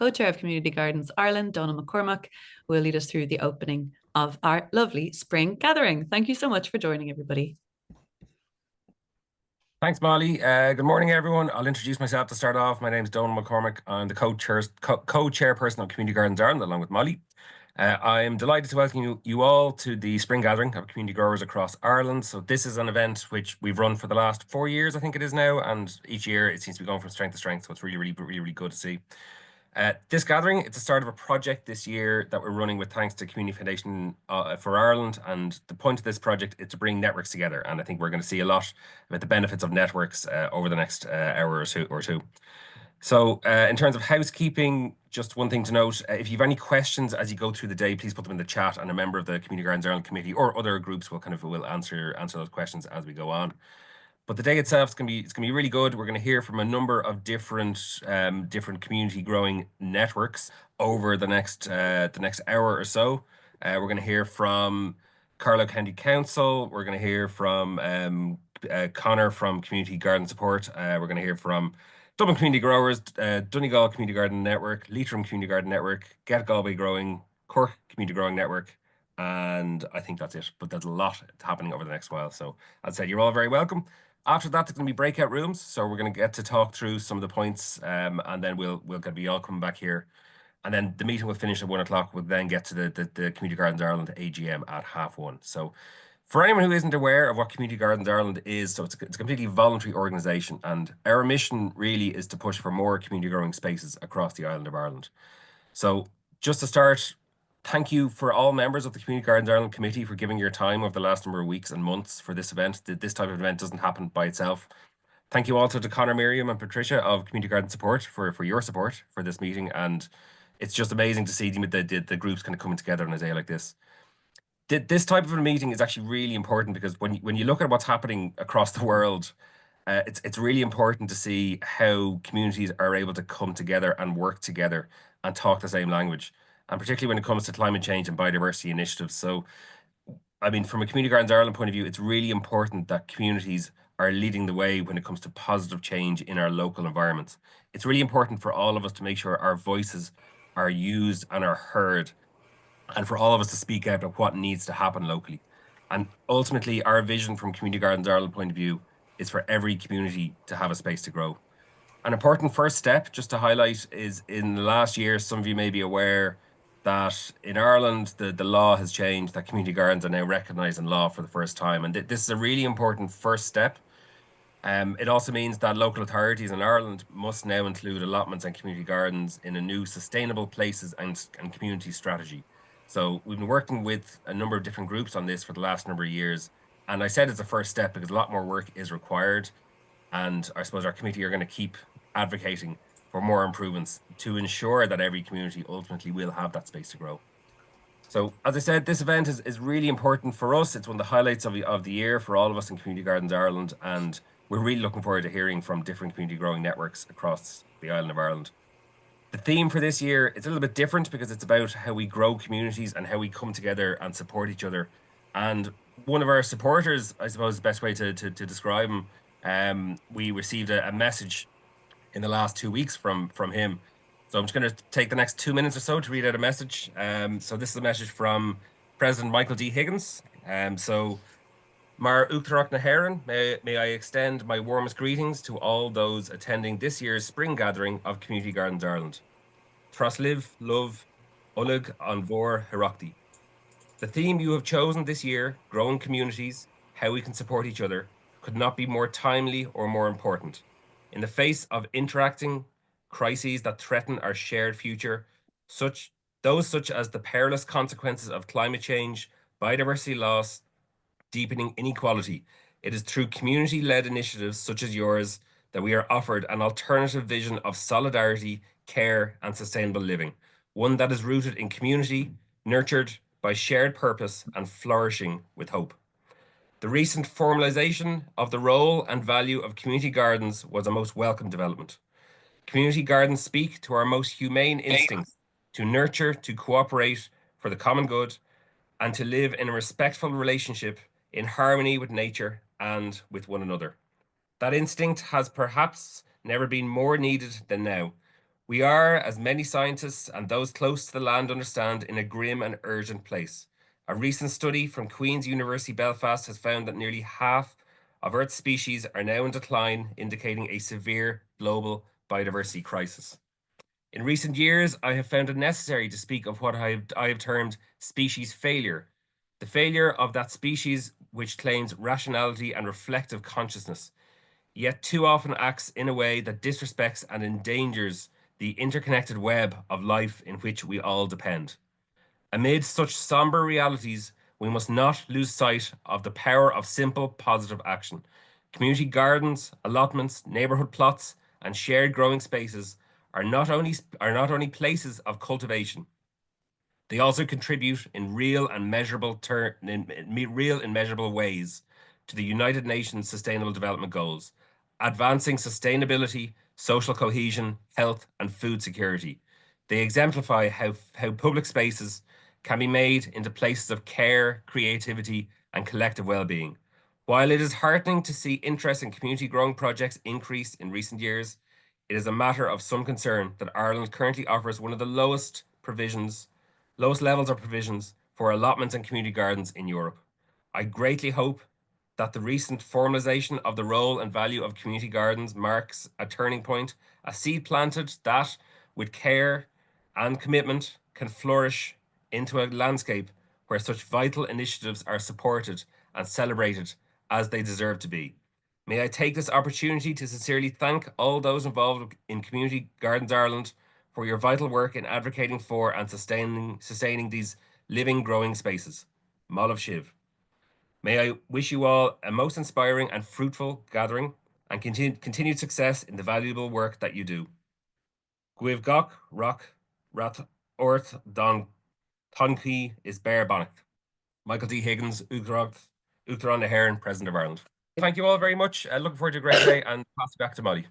co-chair of Community Gardens Ireland, Donal McCormack, who will lead us through the opening of our lovely spring gathering. Thank you so much for joining, everybody. Thanks, Molly. Good morning, everyone. I'll introduce myself to start off. My name is Donal McCormack. I'm the co-chairperson of Community Gardens Ireland, along with Molly. I am delighted to welcome you all to the spring gathering of community growers across Ireland. So this is an event which we've run for the last 4 years, I think it is now, and each year it seems to be going from strength to strength. So it's really good to see. This gathering, it's the start of a project this year that we're running with thanks to Community Foundation for Ireland. And the point of this project is to bring networks together. And I think we're going to see a lot about the benefits of networks over the next hour or two. So in terms of housekeeping, just one thing to note, if you have any questions as you go through the day, please put them in the chat, and a member of the Community Gardens Ireland committee or other groups will answer those questions as we go on. But the day itself is going to be really good. We're going to hear from a number of different community growing networks over the next hour or so. We're going to hear from Carlow County Council. We're going to hear from Connor from Community Garden Support. We're going to hear from Dublin Community Growers, Donegal Community Garden Network, Leitrim Community Garden Network, Get Galway Growing, Cork Community Growing Network, and I think that's it. But there's a lot happening over the next while. So I'd say you're all very welcome. After that, there's going to be breakout rooms, so we're going to get to talk through some of the points, and then we'll be all coming back here, and then the meeting will finish at 1 o'clock. We'll then get to the Community Gardens Ireland AGM at 1:30. So, for anyone who isn't aware of what Community Gardens Ireland is, so it's a completely voluntary organisation, and our mission really is to push for more community growing spaces across the island of Ireland. So, just to start, thank you for all members of the Community Gardens Ireland Committee for giving your time over the last number of weeks and months for this event. This type of event doesn't happen by itself. Thank you also to Connor, Miriam, and Patricia of Community Garden Support for your support for this meeting. And it's just amazing to see the groups kind of coming together on a day like this. This type of a meeting is actually really important because when you look at what's happening across the world, it's really important to see how communities are able to come together and work together and talk the same language, and particularly when it comes to climate change and biodiversity initiatives. So, I mean, from a Community Gardens Ireland point of view, it's really important that communities are leading the way when it comes to positive change in our local environments. It's really important for all of us to make sure our voices are used and are heard, and for all of us to speak out about what needs to happen locally. And ultimately, our vision from Community Gardens Ireland point of view is for every community to have a space to grow. An important first step, just to highlight, is in the last year, some of you may be aware that in Ireland, the law has changed, that community gardens are now recognised in law for the first time. And this is a really important first step. It also means that local authorities in Ireland must now include allotments and community gardens in a new sustainable places and community strategy. So we've been working with a number of different groups on this for the last number of years. And I said it's a first step because a lot more work is required. And I suppose our committee are going to keep advocating for more improvements to ensure that every community ultimately will have that space to grow. So, as I said, this event is really important for us. It's one of the highlights of the year for all of us in Community Gardens Ireland, and we're really looking forward to hearing from different community growing networks across the island of Ireland. The theme for this year is a little bit different because it's about how we grow communities and how we come together and support each other. And one of our supporters, I suppose the best way to describe him, we received a message in the last 2 weeks from him. So I'm just going to take the next 2 minutes or so to read out a message. So this is a message from President Michael D. Higgins. So Mar Uachtarach na hÉireann, may I extend my warmest greetings to all those attending this year's spring gathering of Community Gardens Ireland. Trasliv, love, Ulig an Vor Hirakti. The theme you have chosen this year, growing communities, how we can support each other, could not be more timely or more important. In the face of interacting crises that threaten our shared future, such as the perilous consequences of climate change, biodiversity loss, deepening inequality, it is through community-led initiatives such as yours that we are offered an alternative vision of solidarity, care, and sustainable living, one that is rooted in community, nurtured by shared purpose, and flourishing with hope. The recent formalization of the role and value of community gardens was a most welcome development. Community gardens speak to our most humane instincts to nurture, to cooperate for the common good, and to live in a respectful relationship in harmony with nature and with one another. That instinct has perhaps never been more needed than now. We are, as many scientists and those close to the land understand, in a grim and urgent place. A recent study from Queen's University Belfast has found that nearly half of Earth's species are now in decline, indicating a severe global biodiversity crisis. In recent years, I have found it necessary to speak of what I have termed species failure, the failure of that species which claims rationality and reflective consciousness, yet too often acts in a way that disrespects and endangers the interconnected web of life in which we all depend. Amid such somber realities, we must not lose sight of the power of simple, positive action. Community gardens, allotments, neighbourhood plots, and shared growing spaces are not only places of cultivation. They also contribute in real and measurable ways to the United Nations Sustainable Development Goals, advancing sustainability, social cohesion, health, and food security. They exemplify how public spaces can be made into places of care, creativity, and collective well-being. While it is heartening to see interest in community growing projects increase in recent years, it is a matter of some concern that Ireland currently offers one of the lowest levels of provisions for allotments and community gardens in Europe. I greatly hope that the recent formalisation of the role and value of community gardens marks a turning point, a seed planted that, with care and commitment, can flourish into a landscape where such vital initiatives are supported and celebrated as they deserve to be. May I take this opportunity to sincerely thank all those involved in Community Gardens Ireland for your vital work in advocating for and sustaining these living, growing spaces. Málav Shiv. May I wish you all a most inspiring and fruitful gathering and continued success in the valuable work that you do. Guibh Gach Rock Rat Orth Don Tonki is Bear Bonnet. Michael D. Higgins, Uachtaráin na HÉireann, President of Ireland. Thank you all very much. Looking forward to a great day, and pass it back to Molly.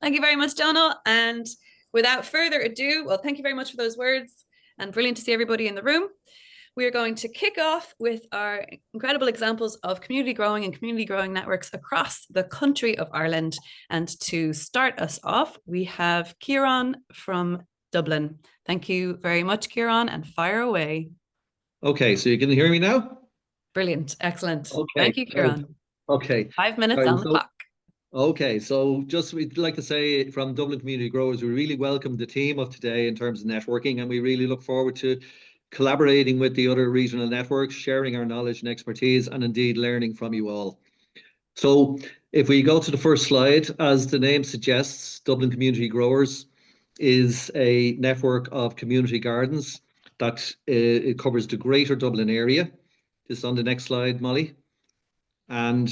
Thank you very much, Donal. And without further ado, well, thank you very much for those words, and brilliant to see everybody in the room. We are going to kick off with our incredible examples of community growing and community growing networks across the country of Ireland. And to start us off, we have Kieran from Dublin. Thank you very much, Kieran, and fire away. Okay, so you can hear me now? Brilliant. Excellent. Okay. Thank you, Kieran. Okay. 5 minutes on the clock. Okay, so just we'd like to say from Dublin Community Growers, we really welcome the team of today in terms of networking, and we really look forward to collaborating with the other regional networks, sharing our knowledge and expertise, and indeed learning from you all. So if we go to the first slide, as the name suggests, Dublin Community Growers is a network of community gardens that it covers the greater Dublin area. Just on the next slide, Molly. And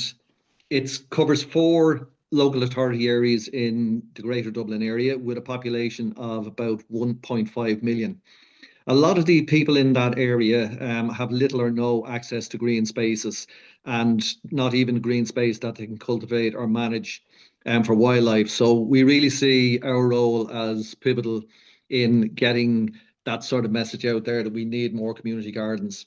it covers 4 local authority areas in the greater Dublin area with a population of about 1.5 million. A lot of the people in that area have little or no access to green spaces, and not even green space that they can cultivate or manage for wildlife. So we really see our role as pivotal in getting that sort of message out there that we need more community gardens.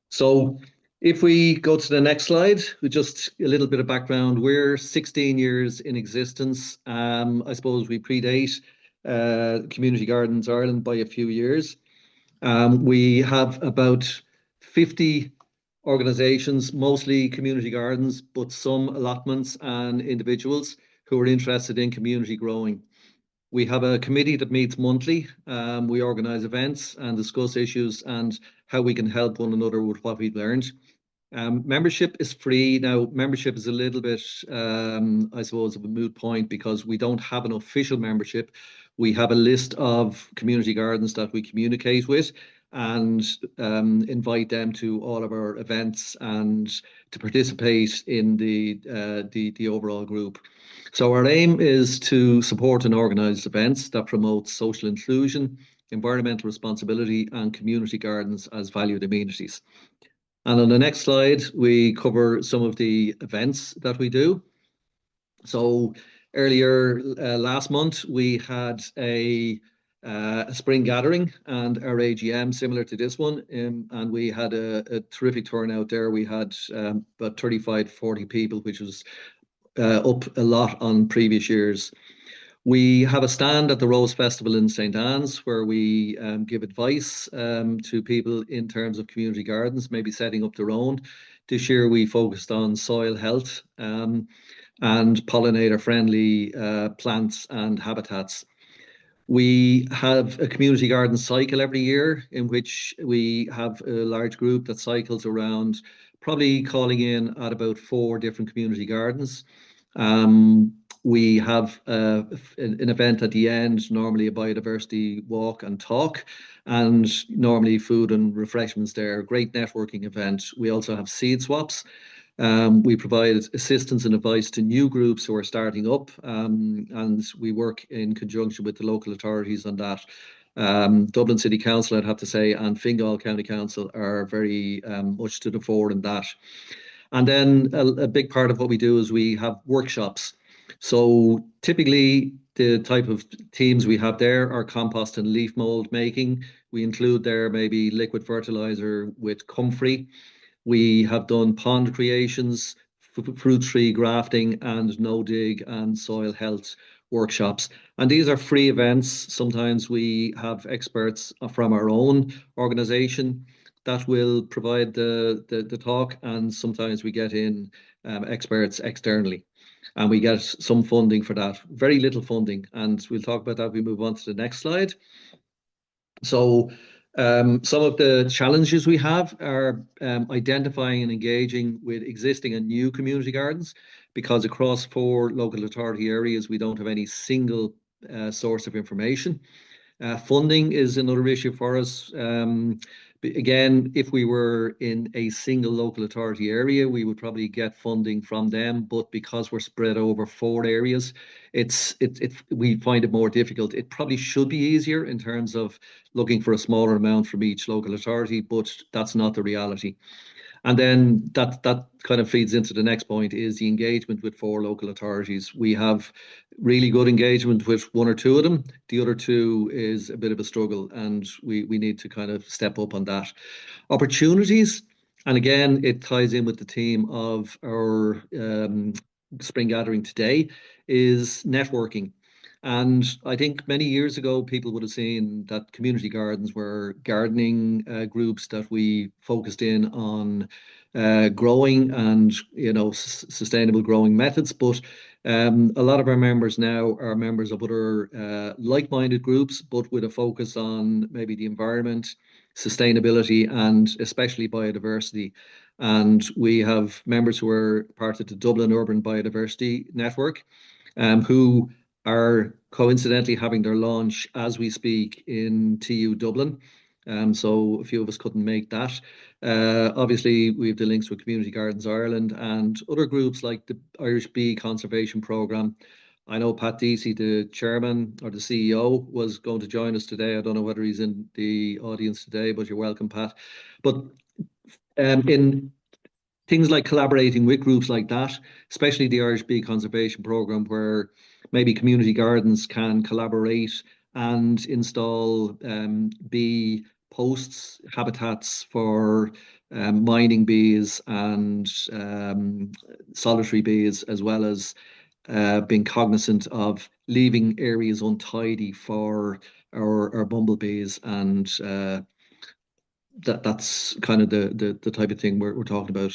So if we go to the next slide, with just a little bit of background, we're 16 years in existence. I suppose we predate Community Gardens Ireland by a few years. We have about 50 organisations, mostly community gardens, but some allotments and individuals who are interested in community growing. We have a committee that meets monthly. We organise events and discuss issues and how we can help one another with what we've learned. Membership is free. Now, membership is a little bit, I suppose, of a moot point because we don't have an official membership. We have a list of community gardens that we communicate with and invite them to all of our events and to participate in the overall group. So our aim is to support and organise events that promote social inclusion, environmental responsibility, and community gardens as valued amenities. And on the next slide, we cover some of the events that we do. So earlier last month, we had a spring gathering and our AGM similar to this one, and we had a terrific turnout there. We had about 35, 40 people, which was up a lot on previous years. We have a stand at the Rose Festival in St. Anne's where we give advice to people in terms of community gardens, maybe setting up their own. This year we focused on soil health and pollinator-friendly plants and habitats. We have a community garden cycle every year in which we have a large group that cycles around, probably calling in at about 4 different community gardens. We have an event at the end, normally a biodiversity walk and talk, and normally food and refreshments there. Great networking event. We also have seed swaps. We provide assistance and advice to new groups who are starting up, and we work in conjunction with the local authorities on that. Dublin City Council, I'd have to say, and Fingal County Council are very much to the fore in that. And then a big part of what we do is we have workshops. So typically the type of teams we have there are compost and leaf mold making. We include there maybe liquid fertilizer with comfrey. We have done pond creations, fruit tree grafting, and no dig and soil health workshops. And these are free events. Sometimes we have experts from our own organization that will provide the talk, and sometimes we get in experts externally. And we get some funding for that, very little funding. And we'll talk about that. We move on to the next slide. So some of the challenges we have are identifying and engaging with existing and new community gardens, because across 4 local authority areas, we don't have any single source of information. Funding is another issue for us. Again, if we were in a single local authority area, we would probably get funding from them. But because we're spread over 4 areas, we find it more difficult. It probably should be easier in terms of looking for a smaller amount from each local authority, but that's not the reality. And then that kind of feeds into the next point, is the engagement with 4 local authorities. We have really good engagement with 1 or 2 of them. The other 2 is a bit of a struggle, and we need to kind of step up on that. Opportunities, and again, it ties in with the theme of our spring gathering today, is networking. And I think many years ago, people would have seen that community gardens were gardening groups that we focused in on growing and, sustainable growing methods. But a lot of our members now are members of other like-minded groups, but with a focus on maybe the environment, sustainability, and especially biodiversity. And we have members who are part of the Dublin Urban Biodiversity Network, who are coincidentally having their launch as we speak in TU Dublin. So a few of us couldn't make that. Obviously, we have the links with Community Gardens Ireland and other groups like the Irish Bee Conservation Programme. I know Pat Deasy, the chairman or the CEO, was going to join us today. I don't know whether he's in the audience today, but you're welcome, Pat. But in things like collaborating with groups like that, especially the Irish Bee Conservation Programme, where maybe community gardens can collaborate and install bee posts, habitats for mining bees and solitary bees, as well as being cognizant of leaving areas untidy for our bumblebees. And that's kind of the type of thing we're talking about.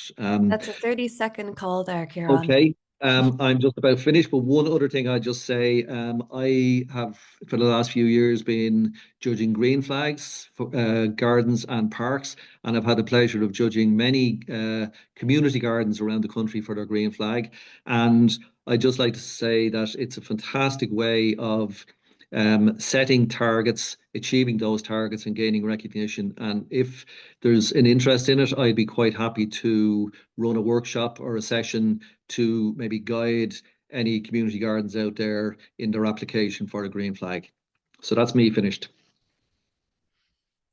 That's a 30-second call there, Kieran. Okay. I'm just about finished, but one other thing I'd just say, I have for the last few years been judging green flags for gardens and parks, and I've had the pleasure of judging many community gardens around the country for their green flag. And I'd just like to say that it's a fantastic way of setting targets, achieving those targets, and gaining recognition. And if there's an interest in it, I'd be quite happy to run a workshop or a session to maybe guide any community gardens out there in their application for a green flag. So that's me finished.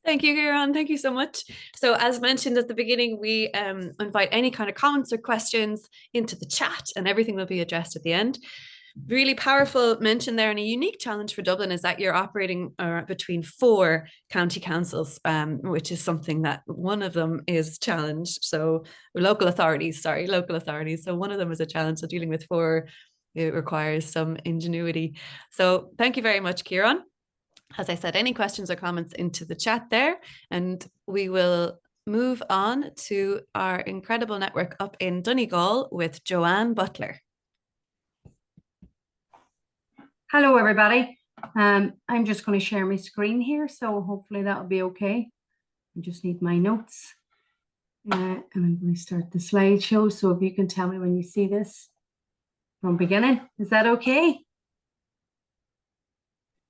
Thank you, Kieran. Thank you so much. So as mentioned at the beginning, we invite any kind of comments or questions into the chat, and everything will be addressed at the end. Really powerful mention there, and a unique challenge for Dublin is that you're operating between 4 county councils, which is something that one of them is challenged. So local authorities. So one of them is a challenge. So dealing with 4 it requires some ingenuity. So thank you very much, Kieran. As I said, any questions or comments into the chat there, and we will move on to our incredible network up in Donegal with Joanne Butler. Hello, everybody. I'm just going to share my screen here, so hopefully that will be okay. I just need my notes. And I'm going to start the slideshow. So if you can tell me when you see this from beginning, is that okay?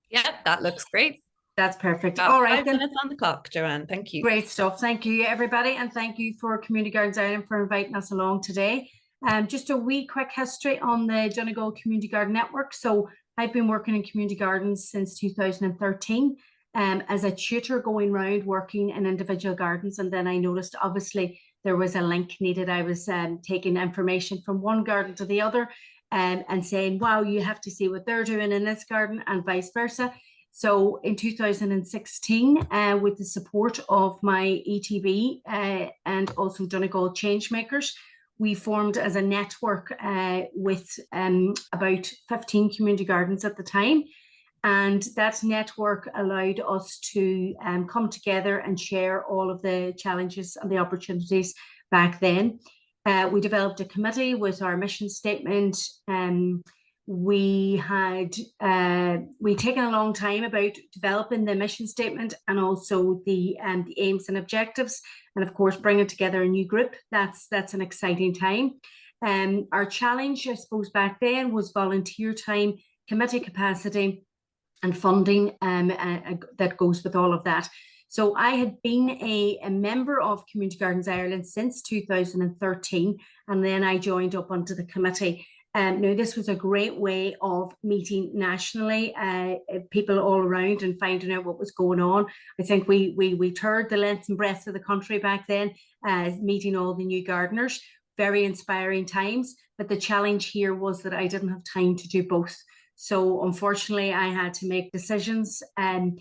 Yep, that looks great. That's perfect. Got all right, 5 then. minutes on the clock, Joanne. Thank you. Great stuff. Thank you, everybody. And thank you for Community Gardens Ireland for inviting us along today. Just a wee quick history on the Donegal Community Garden Network. So I've been working in community gardens since 2013 as a tutor, going around working in individual gardens. And then I noticed, obviously, there was a link needed. I was taking information from one garden to the other and saying, wow, you have to see what they're doing in this garden, and vice versa. So in 2016, with the support of my ETB and also Donegal Changemakers, we formed as a network with about 15 community gardens at the time. And that network allowed us to come together and share all of the challenges and the opportunities back then. We developed a committee with our mission statement. We'd taken a long time about developing the mission statement and also the aims and objectives, and of course bringing together a new group. That's an exciting time. Our challenge, I suppose, back then was volunteer time, committee capacity, and funding that goes with all of that. So I had been a member of Community Gardens Ireland since 2013, and then I joined up onto the committee. Now, this was a great way of meeting nationally, people all around, and finding out what was going on. I think we toured the length and breadth of the country back then, meeting all the new gardeners. Very inspiring times, but the challenge here was that I didn't have time to do both. So unfortunately, I had to make decisions and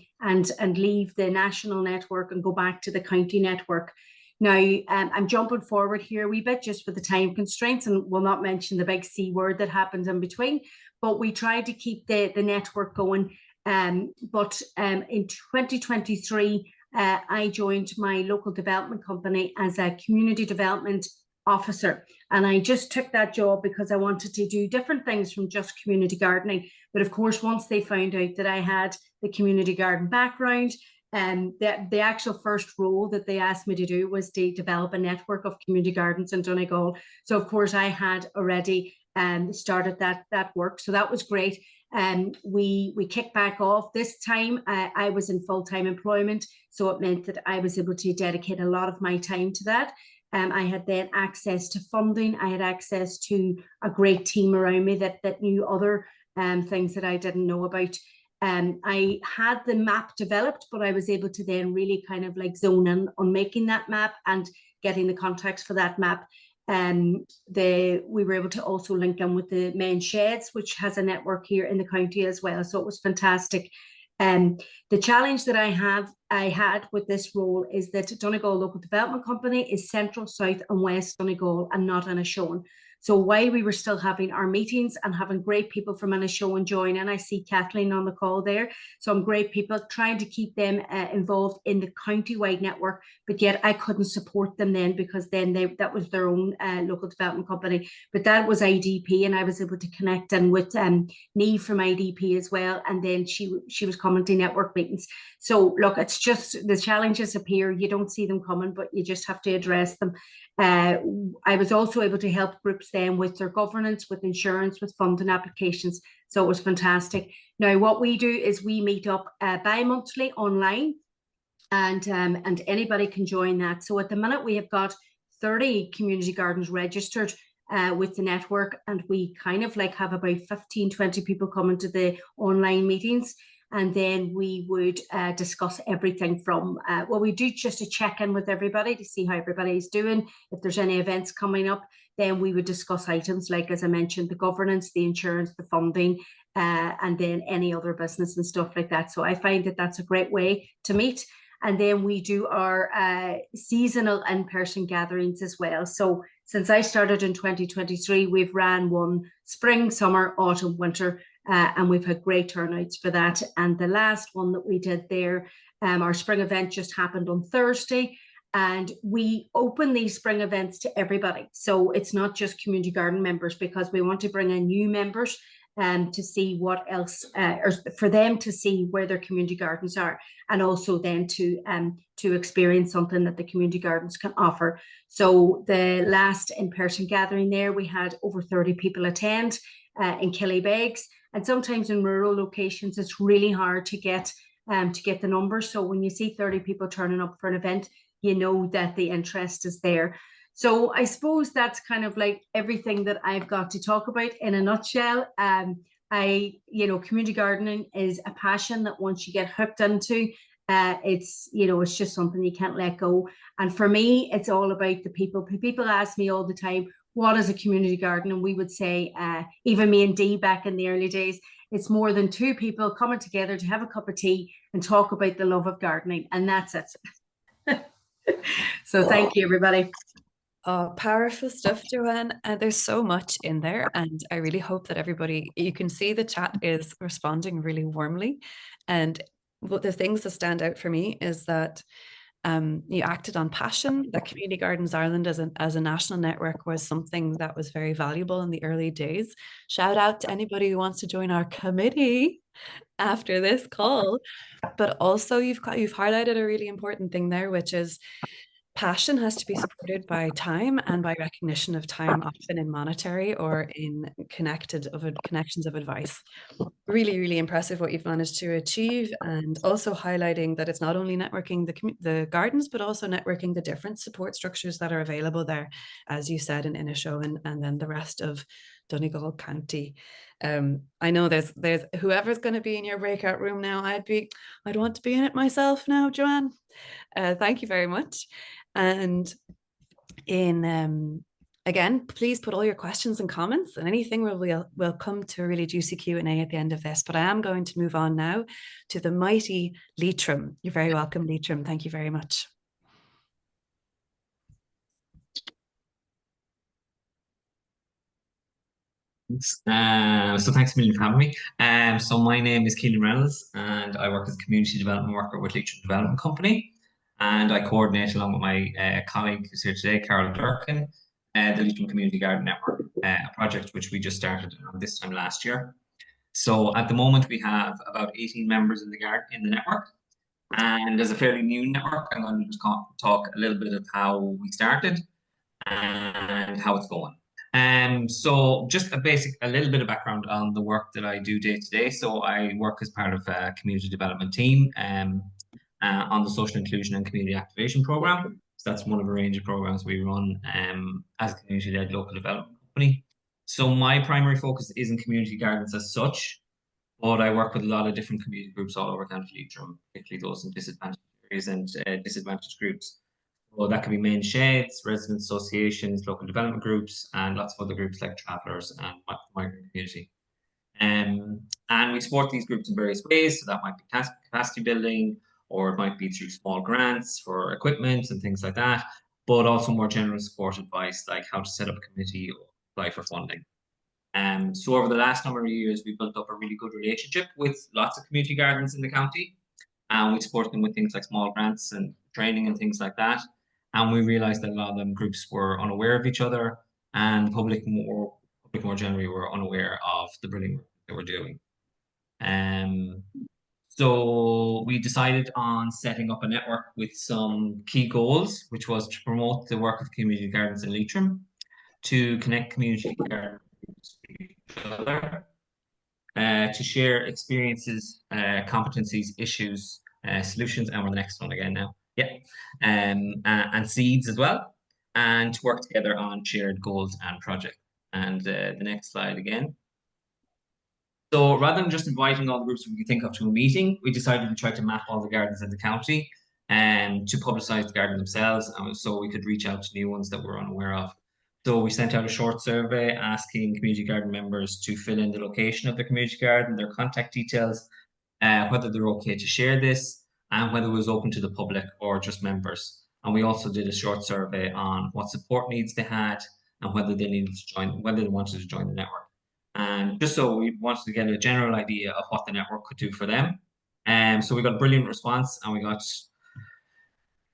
leave the national network and go back to the county network. Now, I'm jumping forward here a wee bit just for the time constraints, and will not mention the big C word that happened in between, but we tried to keep the network going. But in 2023, I joined my local development company as a community development officer. And I just took that job because I wanted to do different things from just community gardening. But of course, once they found out that I had the community garden background, the actual first role that they asked me to do was to develop a network of community gardens in Donegal. So of course I had already started that work. So that was great. We kicked back off. This time I was in full-time employment. So it meant that I was able to dedicate a lot of my time to that. I had then access to funding. I had access to a great team around me that knew other things that I didn't know about. I had the map developed, but I was able to then really kind of like zone in on making that map and getting the contacts for that map. We were able to also link in with the main sheds, which has a network here in the county as well. So it was fantastic. The challenge that I had with this role is that Donegal Local Development Company is central, south and west Donegal and not Inishowen. So while we were still having our meetings and having great people from Inishowen join, and I see Kathleen on the call there, some great people, trying to keep them involved in the county-wide network, but yet I couldn't support them then because then that was their own local development company. But that was IDP, and I was able to connect in with Neve from IDP as well, and then she was coming to network meetings. So look, it's just the challenges appear, you don't see them coming, but you just have to address them. I was also able to help groups then with their governance, with insurance, with funding applications. So it was fantastic. Now, what we do is we meet up bi-monthly online, and anybody can join that. So at the minute, we have got 30 community gardens registered with the network, and we kind of like have about 15, 20 people coming to the online meetings. And then we would discuss everything from, well, we do just a check-in with everybody to see how everybody's doing. If there's any events coming up, then we would discuss items like, as I mentioned, the governance, the insurance, the funding, and then any other business and stuff like that. So I find that that's a great way to meet. And then we do our seasonal in-person gatherings as well. So since I started in 2023, we've ran one spring, summer, autumn, winter, and we've had great turnouts for that. And the last one that we did there, our spring event just happened on Thursday, and we open these spring events to everybody. So it's not just community garden members, because we want to bring in new members to see what else, or for them to see where their community gardens are, and also then to experience something that the community gardens can offer. So the last in-person gathering there, we had over 30 people attend in Killybegs, and sometimes in rural locations it's really hard to get the numbers. So when you see 30 people turning up for an event, you know that the interest is there. So I suppose that's kind of like everything that I've got to talk about in a nutshell. Community gardening is a passion that once you get hooked into, it's just something you can't let go. And for me, it's all about the people. People ask me all the time, what is a community garden? And we would say, even me and Dee back in the early days, it's more than two people coming together to have a cup of tea and talk about the love of gardening. And that's it. So thank you, everybody. Oh, powerful stuff, Joanne. There's so much in there, and I really hope that everybody, you can see the chat is responding really warmly. And what the things that stand out for me is that you acted on passion. That Community Gardens Ireland as a national network was something that was very valuable in the early days. Shout out to anybody who wants to join our committee after this call. But also you've highlighted a really important thing there, which is passion has to be supported by time and by recognition of time, often in monetary or in connections of advice. Really, really impressive what you've managed to achieve, and also highlighting that it's not only networking the gardens, but also networking the different support structures that are available there, as you said, in Inishowen and then the rest of Donegal County. I know there's whoever's going to be in your breakout room now, I'd want to be in it myself now, Joanne. Thank you very much. And again, please put all your questions and comments, and anything we'll come to a really juicy Q&A at the end of this. But I am going to move on now to the mighty Leitrim. You're very welcome, Leitrim. Thank you very much. So thanks a million for having me. So my name is Keelan Reynolds, and I work as a community development worker with Leitrim Development Company. And I coordinate along with my colleague who's here today, Carlow, the Leitrim Community Garden Network, a project which we just started this time last year. So at the moment we have about 18 members in the network. And as a fairly new network, I'm going to just talk a little bit of how we started and how it's going. So just a little bit of background on the work that I do day to day. So I work as part of a community development team on the social inclusion and community activation program. So that's one of a range of programs we run as a community-led local development company. So my primary focus isn't community gardens as such, but I work with a lot of different community groups all over County Leitrim, particularly those in disadvantaged areas and disadvantaged groups. Well, that could be main sheds, resident associations, local development groups, and lots of other groups like travellers and migrant community. And we support these groups in various ways. So that might be capacity building, or it might be through small grants for equipment and things like that, but also more general support advice like how to set up a committee or apply for funding. So over the last number of years, we've built up a really good relationship with lots of community gardens in the county, and we support them with things like small grants and training and things like that. And we realized that a lot of them groups were unaware of each other, and the public more generally were unaware of the brilliant work they were doing. So we decided on setting up a network with some key goals, which was to promote the work of community gardens in Leitrim, to connect community gardens with each other, to share experiences, competencies, issues, solutions, and we're the next one again now. Yeah, and seeds as well, and to work together on shared goals and projects. And the next slide again. So rather than just inviting all the groups we could think of to a meeting, we decided to try to map all the gardens in the county and to publicise the garden themselves, so we could reach out to new ones that we're unaware of. So we sent out a short survey asking community garden members to fill in the location of their community garden, their contact details, whether they're okay to share this, and whether it was open to the public or just members. And we also did a short survey on what support needs they had and whether they needed to join, whether they wanted to join the network. And just so we wanted to get a general idea of what the network could do for them. So we got a brilliant response, and we got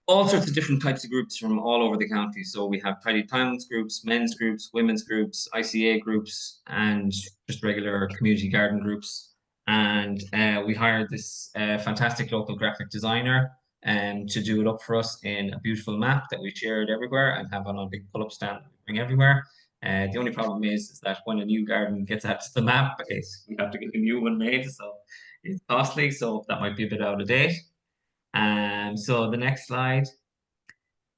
all sorts of different types of groups from all over the county. So we have tidy towns groups, men's groups, women's groups, ICA groups, and just regular community garden groups. And we hired this fantastic local graphic designer to do it up for us in a beautiful map that we shared everywhere and have on a big pull-up stand that we bring everywhere. The only problem is that when a new garden gets added to the map, we have to get a new one made, so it's costly. So that might be a bit out of date. So the next slide.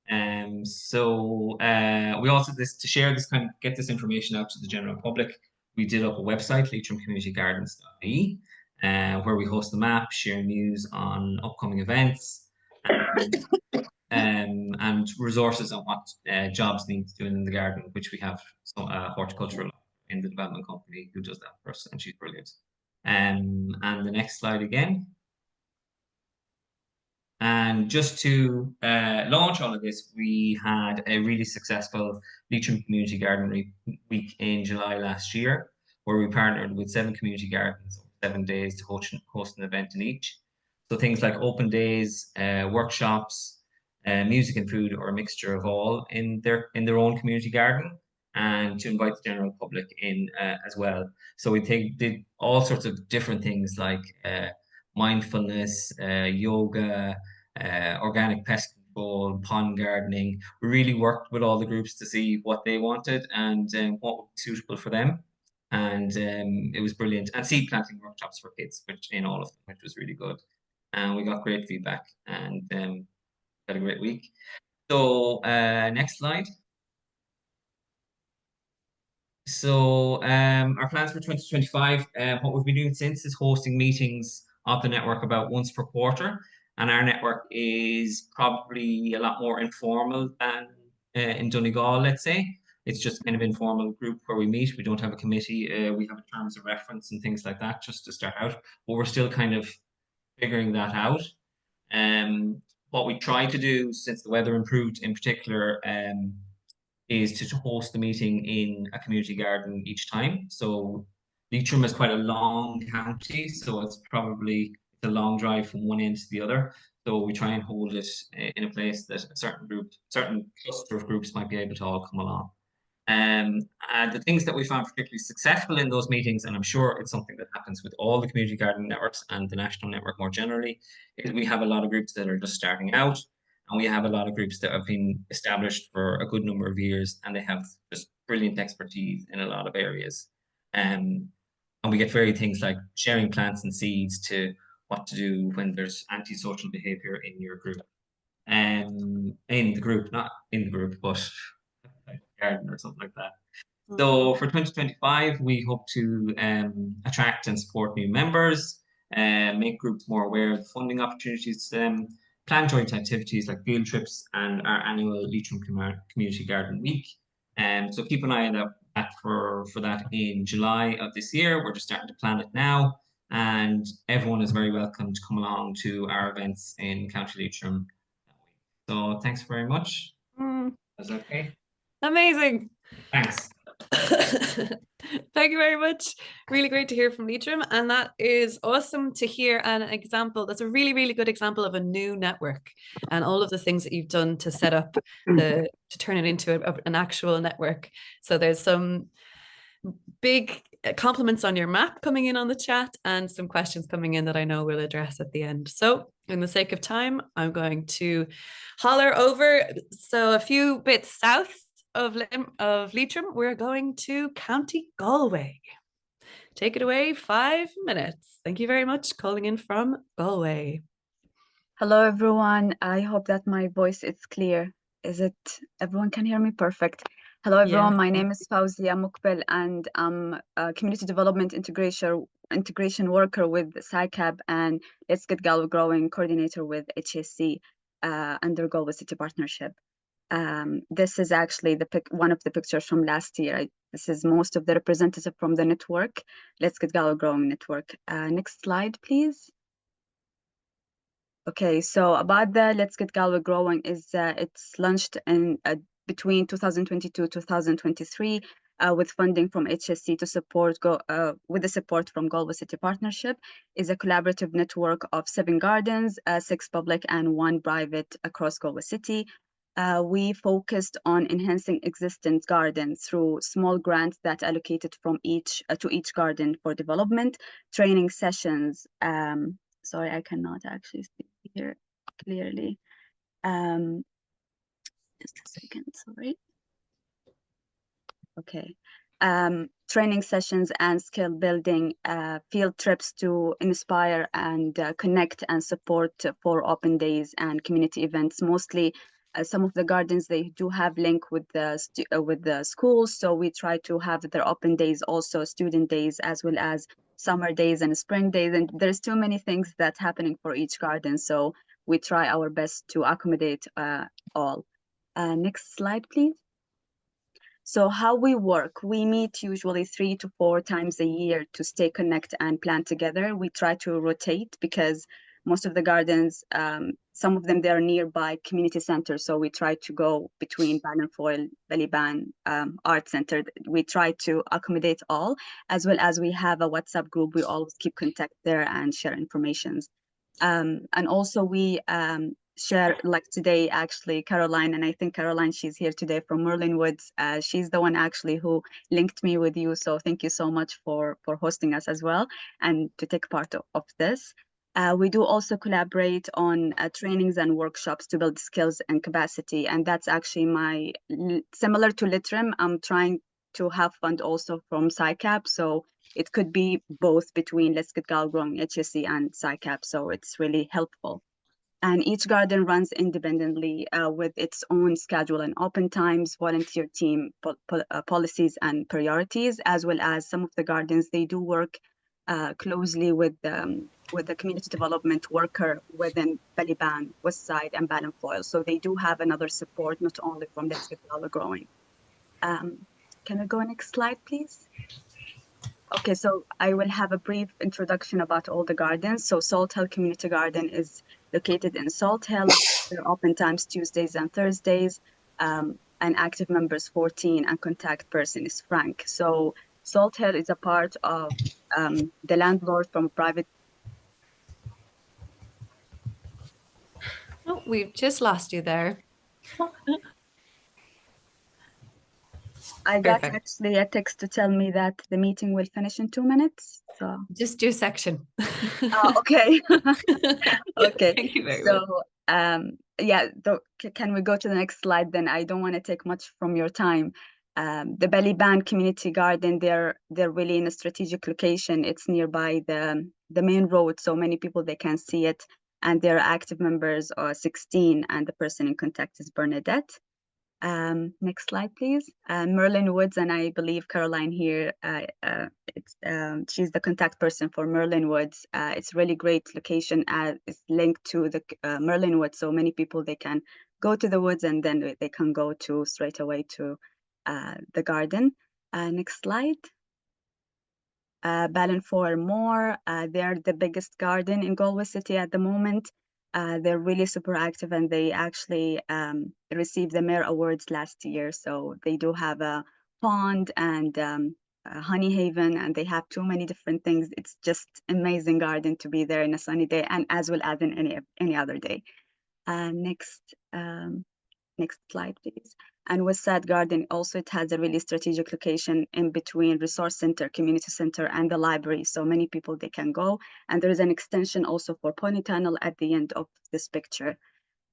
We also to share this get this information out to the general public. We did up a website, leitrimcommunitygardens.ie, where we host the map, share news on upcoming events, and resources on what jobs need doing in the garden, which we have horticultural in the development company who does that for us, and she's brilliant. And the next slide again. And just to launch all of this, we had a really successful Leitrim Community Garden Week in July last year, where we partnered with 7 community gardens over 7 days to host an event in each. So things like open days, workshops, music and food, or a mixture of all in their own community garden, and to invite the general public in as well. So we did all sorts of different things like mindfulness, yoga, organic pest control, pond gardening. We really worked with all the groups to see what they wanted and what would be suitable for them. And it was brilliant. And seed planting workshops for kids, which in all of them, which was really good. And we got great feedback and had a great week. So next slide. So our plans for 2025, what we've been doing since is hosting meetings of the network about once per quarter. And our network is probably a lot more informal than in Donegal, let's say. It's just kind of informal group where we meet. We don't have a committee. We have terms of reference and things like that just to start out. But we're still kind of figuring that out. What we try to do since the weather improved in particular is to host the meeting in a community garden each time. So Leitrim is quite a long county, so it's a long drive from one end to the other. So we try and hold it in a place that a certain cluster of groups might be able to all come along. And the things that we found particularly successful in those meetings, and I'm sure it's something that happens with all the community garden networks and the national network more generally, is we have a lot of groups that are just starting out. And we have a lot of groups that have been established for a good number of years, and they have just brilliant expertise in a lot of areas. And we get very things like sharing plants and seeds to what to do when there's antisocial behavior in your group. In the group, not in the group, but garden or something like that. So for 2025, we hope to attract and support new members, make groups more aware of the funding opportunities to them, plan joint activities like field trips and our annual Leitrim Community Garden Week. So keep an eye out for that in July of this year. We're just starting to plan it now, and everyone is very welcome to come along to our events in County Leitrim that week. So thanks very much. That's okay. Amazing. Thanks. Thank you very much. Really great to hear from Leitrim, and that is awesome to hear an example. That's a really, really good example of a new network and all of the things that you've done to set up to turn it into an actual network. So there's some big compliments on your map coming in on the chat and some questions coming in that I know we'll address at the end. So in the sake of time, I'm going to holler over. So a few bits south of Leitrim, we're going to County Galway. Take it away, 5 minutes. Thank you very much. Calling in from Galway. Hello, everyone. I hope that my voice is clear. Everyone can hear me? Perfect. Hello, everyone. Yeah. My name is Fawzia Mukbil, and I'm a community development integration worker with SciCab and Let's Get Galway Growing coordinator with HSC under Galway City Partnership. This is actually one of the pictures from last year. This is most of the representative from the network, Let's Get Galway Growing network. Next slide, please. Okay, so about the Let's Get Galway Growing it's launched in between 2022-2023, with funding from HSC to support with the support from Galway City Partnership, is a collaborative network of 7 gardens, 6 public and 1 private across Galway City. We focused on enhancing existing gardens through small grants that allocated from each to each garden for development, training sessions. Sorry, I cannot actually speak here clearly. Just a second, sorry. Okay. Training sessions and skill building, field trips to inspire and connect and support for open days and community events. Mostly, some of the gardens, they do have link with the schools, so we try to have their open days, also student days, as well as summer days and spring days. And there's too many things that's happening for each garden, so we try our best to accommodate all. Next slide, please. So how we work, we meet usually 3 to 4 times a year to stay connected and plan together. We try to rotate because most of the gardens, some of them, they're nearby community centers. So we try to go between Ballinfoyle, Ballyban, Art Center. We try to accommodate all, as well as we have a WhatsApp group. We always keep contact there and share information. And also we share, like today, actually, Caroline, and I think Caroline, she's here today from Merlin Woods. She's the one actually who linked me with you. So thank you so much for hosting us as well and to take part of this. We do also collaborate on trainings and workshops to build skills and capacity. And that's actually similar to Leitrim, I'm trying to have fund also from SciCap. So it could be both between Let's Get Galway Growing, HSC, and SciCap. So it's really helpful. And each garden runs independently with its own schedule and open times, volunteer team policies and priorities, as well as some of the gardens, they do work closely with the community development worker within Ballyban, Westside, and Ballinfoyle. So they do have another support, not only from Let's Get Galway Growing. Can we go next slide, please? Okay, so I will have a brief introduction about all the gardens. So Salt Hill Community Garden is located in Salt Hill. They're open times Tuesdays and Thursdays, and active members 14, and contact person is Frank. So Salt Hill is a part of the landlord from a private. Oh, we've just lost you there. I got Perfect. actually a text to tell me that the meeting will finish in 2 minutes. So Just do section. okay. Okay. Thank you very much. Yeah, can we go to the next slide then? I don't want to take much from your time. The Ballyban Community Garden, they're really in a strategic location. It's nearby the main road, so many people, they can see it. And their active members are 16, and the person in contact is Bernadette. Next slide, please. Merlin Woods, and I believe Caroline here, she's the contact person for Merlin Woods. It's really great location. It's linked to the Merlin Woods, so many people, they can go to the woods and then they can go to straight away to the garden. Next slide. Ballinfoyle Moor, they're the biggest garden in Galway City at the moment. They're really super active, and they actually received the Mayor Awards last year. So they do have a pond and a honey haven, and they have too many different things. It's just amazing garden to be there in a sunny day, and as well as in any other day. Next slide, please. And Westside Garden also, it has a really strategic location in between Resource Center, Community Center, and the library. So many people, they can go. And there is an extension also for Pony Tunnel at the end of this picture.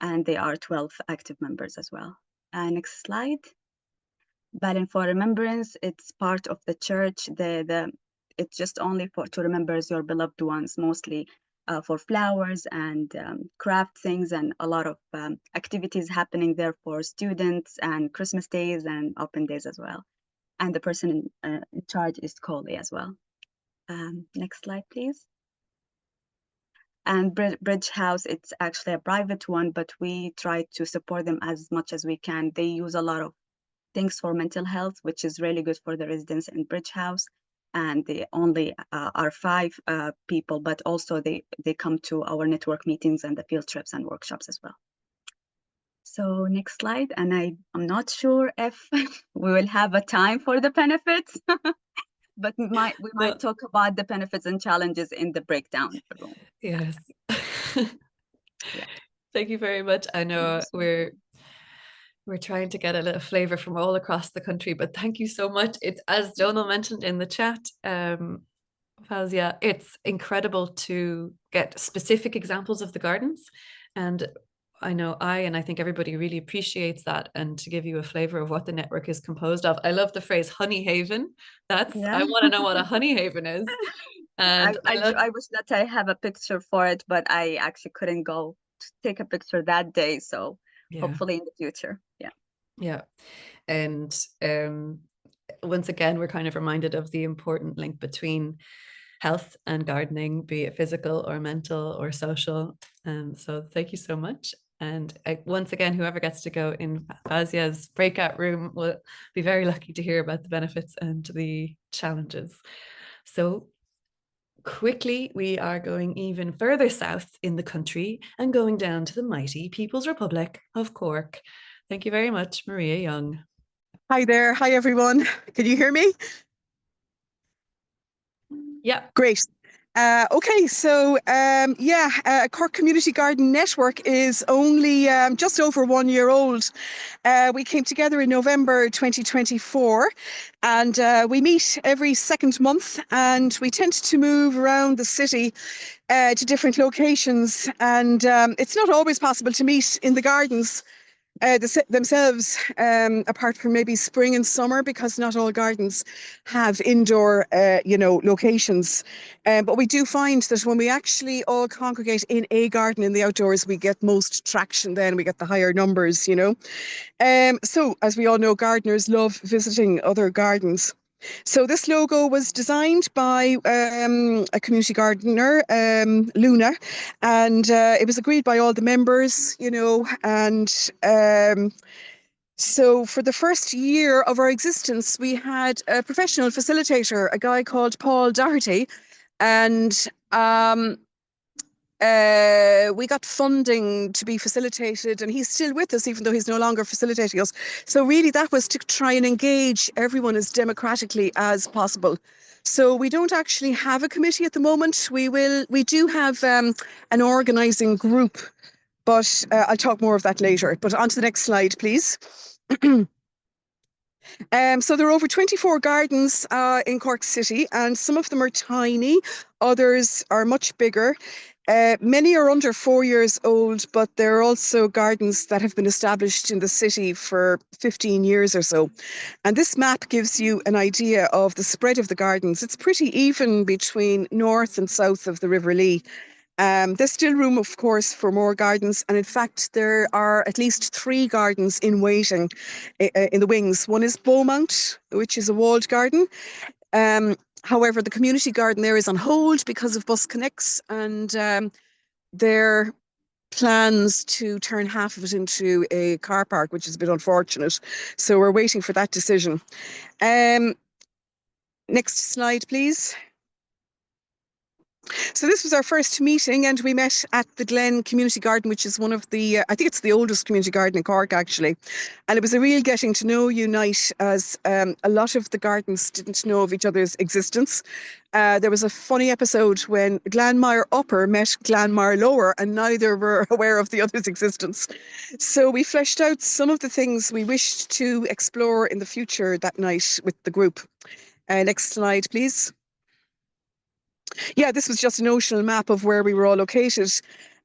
And they are 12 active members as well. Next slide. Ballinfoyle Remembrance, it's part of the church. It's just only to remember your beloved ones, mostly for flowers and craft things, and a lot of activities happening there for students, and Christmas days and open days as well. And the person in charge is Coley as well. Next slide, please. And Bridge House, it's actually a private one, but we try to support them as much as we can. They use a lot of things for mental health, which is really good for the residents in Bridge House. And they only are 5 people, but also they come to our network meetings and the field trips and workshops as well. So next slide, and I'm not sure if we will have a time for the benefits, but we might talk about the benefits and challenges in the breakdown room. Yes. Yeah. Thank you very much. I know we're trying to get a little flavor from all across the country, but thank you so much. It's, as Donal mentioned in the chat, Fazia, it's incredible to get specific examples of the gardens. And I know and I think everybody really appreciates that, and to give you a flavor of what the network is composed of. I love the phrase honey haven. I want to know what a honey haven is. And I wish that I have a picture for it, but I actually couldn't go to take a picture that day. So hopefully in the future. Yeah. And once again, we're kind of reminded of the important link between health and gardening, be it physical or mental or social. So thank you so much. And once again, whoever gets to go in Fazia's breakout room will be very lucky to hear about the benefits and the challenges. So quickly, we are going even further south in the country and going down to the mighty People's Republic of Cork. Thank you very much, Maria Young. Hi there. Hi, everyone. Can you hear me? Yeah. Great. Okay, so Cork Community Garden Network is only just over 1 year old. We came together in November 2024, and we meet every second month, and we tend to move around the city to different locations, and it's not always possible to meet in the gardens themselves, apart from maybe spring and summer, because not all gardens have indoor, locations. But we do find that when we actually all congregate in a garden in the outdoors, we get most traction then, we get the higher numbers, So, as we all know, gardeners love visiting other gardens. So this logo was designed by a community gardener, Luna, and it was agreed by all the members, and so for the first year of our existence, we had a professional facilitator, a guy called Paul Doherty, and we got funding to be facilitated, and he's still with us, even though he's no longer facilitating us. So really that was to try and engage everyone as democratically as possible. So we don't actually have a committee at the moment. We do have an organising group, but I'll talk more of that later. But on to the next slide, please. So there are over 24 gardens in Cork City, and some of them are tiny, others are much bigger. Many are under 4 years old, but there are also gardens that have been established in the city for 15 years or so. And this map gives you an idea of the spread of the gardens. It's pretty even between north and south of the River Lee. There's still room, of course, for more gardens. And in fact, there are at least 3 gardens in waiting in the wings. One is Beaumont, which is a walled garden. However, the community garden there is on hold because of Bus Connects and their plans to turn half of it into a car park, which is a bit unfortunate. So we're waiting for that decision. Next slide, please. So this was our first meeting, and we met at the Glen Community Garden, which is one of the, I think it's the oldest community garden in Cork, actually. And it was a real getting to know you night, as a lot of the gardens didn't know of each other's existence. There was a funny episode when Glanmire Upper met Glanmire Lower, and neither were aware of the other's existence. So we fleshed out some of the things we wished to explore in the future that night with the group. Next slide, please. Yeah, this was just a notional map of where we were all located.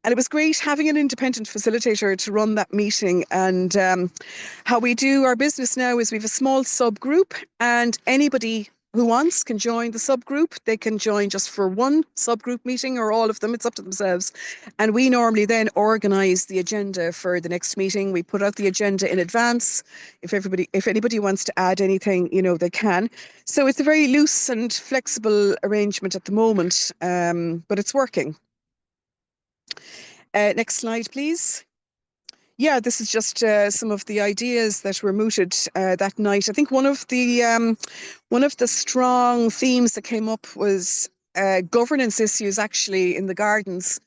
And it was great having an independent facilitator to run that meeting. And how we do our business now is we have a small subgroup, and anybody who wants can join the subgroup. They can join just for one subgroup meeting or all of them. It's up to themselves. And we normally then organise the agenda for the next meeting. We put out the agenda in advance. If anybody wants to add anything, they can. So it's a very loose and flexible arrangement at the moment, but it's working. Next slide, please. Yeah, this is just some of the ideas that were mooted that night. I think one of the strong themes that came up was governance issues, actually, in the gardens.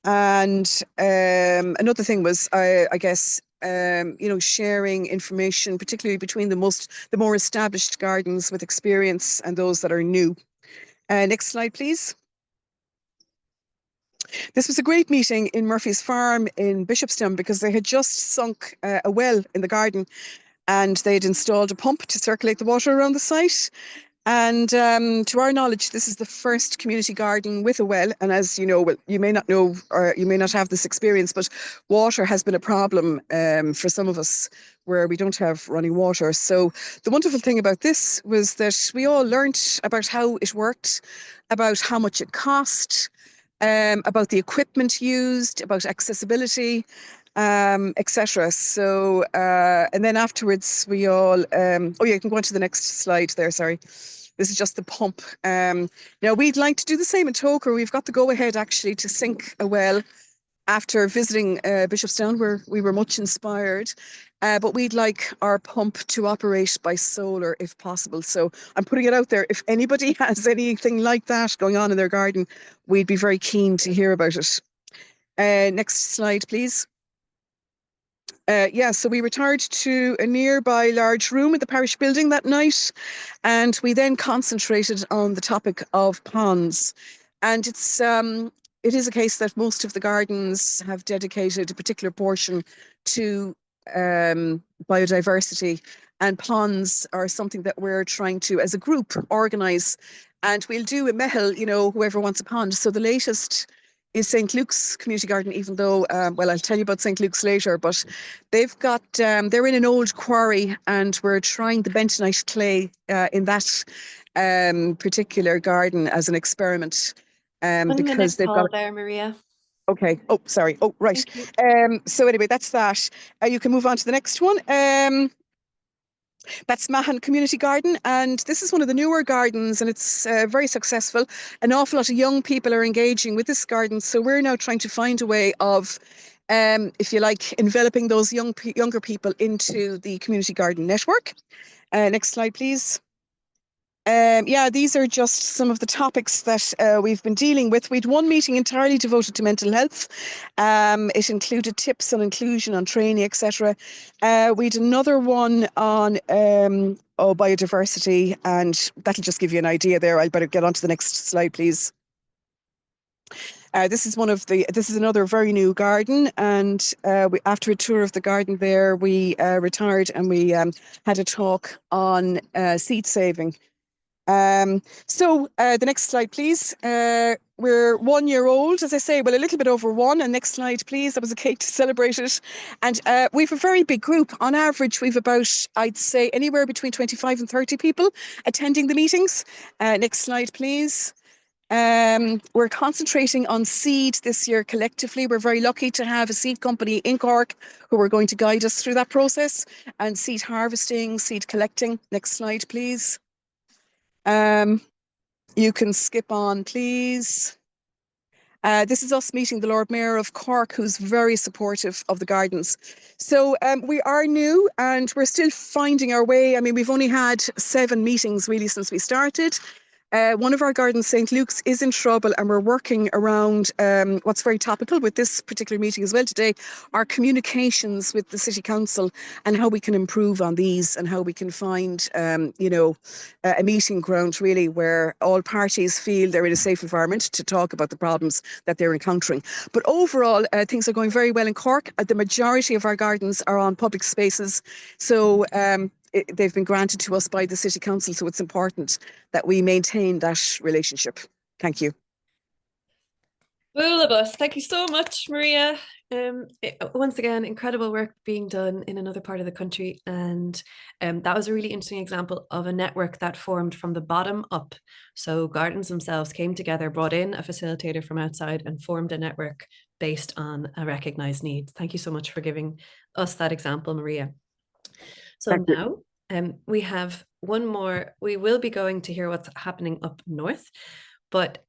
And another thing was, I guess, you know, sharing information, particularly between the more established gardens with experience and those that are new. Next slide, please. This was a great meeting in Murphy's Farm in Bishopstown because they had just sunk a well in the garden, and they'd installed a pump to circulate the water around the site. And to our knowledge, this is the first community garden with a well. And as you know, well, you may not know, or you may not have this experience, but water has been a problem for some of us where we don't have running water. So the wonderful thing about this was that we all learnt about how it worked, about how much it cost, about the equipment used, about accessibility, etc. So, and then afterwards we all, oh yeah, you can go on to the next slide there, sorry. This is just the pump. Now we'd like to do the same in Toker. We've got the go ahead actually to sink a well after visiting Bishopstown, where we were much inspired. But we'd like our pump to operate by solar if possible. So I'm putting it out there. If anybody has anything like that going on in their garden, we'd be very keen to hear about it. Next slide, please. Yeah, so we retired to a nearby large room in the parish building that night, and we then concentrated on the topic of ponds. And it is a case that most of the gardens have dedicated a particular portion to biodiversity, and ponds are something that we're trying to, as a group, organise. And we'll do a mehel, you know, whoever wants a pond. So the latest is St. Luke's Community Garden, even though, well, I'll tell you about St. Luke's later, but they've got, they're in an old quarry, and we're trying the bentonite clay in that particular garden as an experiment. Because they've got there, Maria. Okay. Oh, sorry. Oh, right. So anyway, that's that. You can move on to the next one. That's Mahon Community Garden, and this is one of the newer gardens, and it's very successful. An awful lot of young people are engaging with this garden, so we're now trying to find a way of, if you like, enveloping those younger people into the community garden network. Next slide, please. Yeah, these are just some of the topics that we've been dealing with. We had one meeting entirely devoted to mental health. It included tips on inclusion, on training, etc. We had another one on biodiversity, and that'll just give you an idea there. I'd better get on to the next slide, please. This is another very new garden, and after a tour of the garden there, we retired and we had a talk on seed saving. So the next slide, please. We're 1 year old, as I say, well, a little bit over one. And next slide, please. That was a cake to celebrate it. And we've a very big group. On average, we've about, I'd say, anywhere between 25 and 30 people attending the meetings. Next slide, please. We're concentrating on seed this year collectively. We're very lucky to have a seed company in Cork who are going to guide us through that process, and seed harvesting, seed collecting. Next slide, please. You can skip on, please. This is us meeting the Lord Mayor of Cork, who's very supportive of the gardens. So we are new and we're still finding our way. I mean, we've only had 7 meetings really since we started. One of our gardens, St. Luke's, is in trouble, and we're working around what's very topical with this particular meeting as well today, our communications with the City Council and how we can improve on these, and how we can find, you know, a meeting ground really where all parties feel they're in a safe environment to talk about the problems that they're encountering. But overall, things are going very well in Cork. The majority of our gardens are on public spaces. So they've been granted to us by the City Council, so it's important that we maintain that relationship. Thank you. Fabulous. Thank you so much, Maria. Once again, incredible work being done in another part of the country, and that was a really interesting example of a network that formed from the bottom up. So gardens themselves came together, brought in a facilitator from outside, and formed a network based on a recognised need. Thank you so much for giving us that example, Maria. So now we have one more. We will be going to hear what's happening up north. But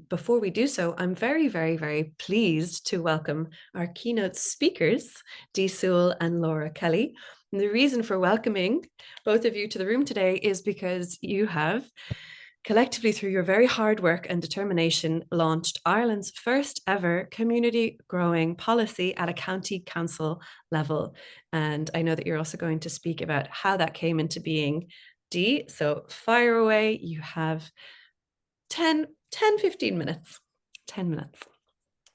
before we do so, I'm very, very, very pleased to welcome our keynote speakers, Dee Sewell and Laura Kelly. And the reason for welcoming both of you to the room today is because you have collectively through your very hard work and determination, launched Ireland's first ever community growing policy at a county council level. And I know that you're also going to speak about how that came into being, Dee. So fire away. You have 15 minutes. 10 minutes.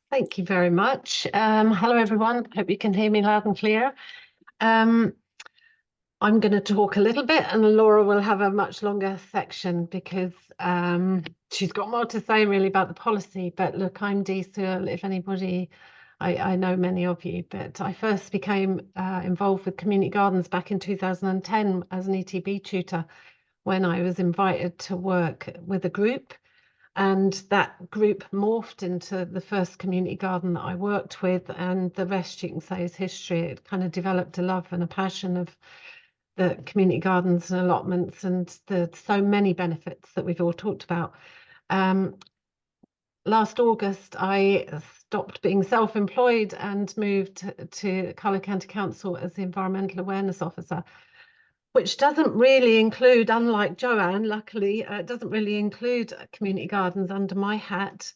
Thank you very much. Hello, everyone. Hope you can hear me loud and clear. I'm going to talk a little bit and Laura will have a much longer section because she's got more to say really about the policy. But look, I'm Dee Sewell. If anybody, I know many of you, but I first became involved with community gardens back in 2010 as an ETB tutor when I was invited to work with a group. And that group morphed into the first community garden that I worked with, and the rest you can say is history. It kind of developed a love and a passion of the community gardens and allotments and the so many benefits that we've all talked about. Last August, I stopped being self-employed and moved to Carlow County Council as the Environmental Awareness Officer, which doesn't really include, unlike Joanne, luckily, it doesn't really include community gardens under my hat.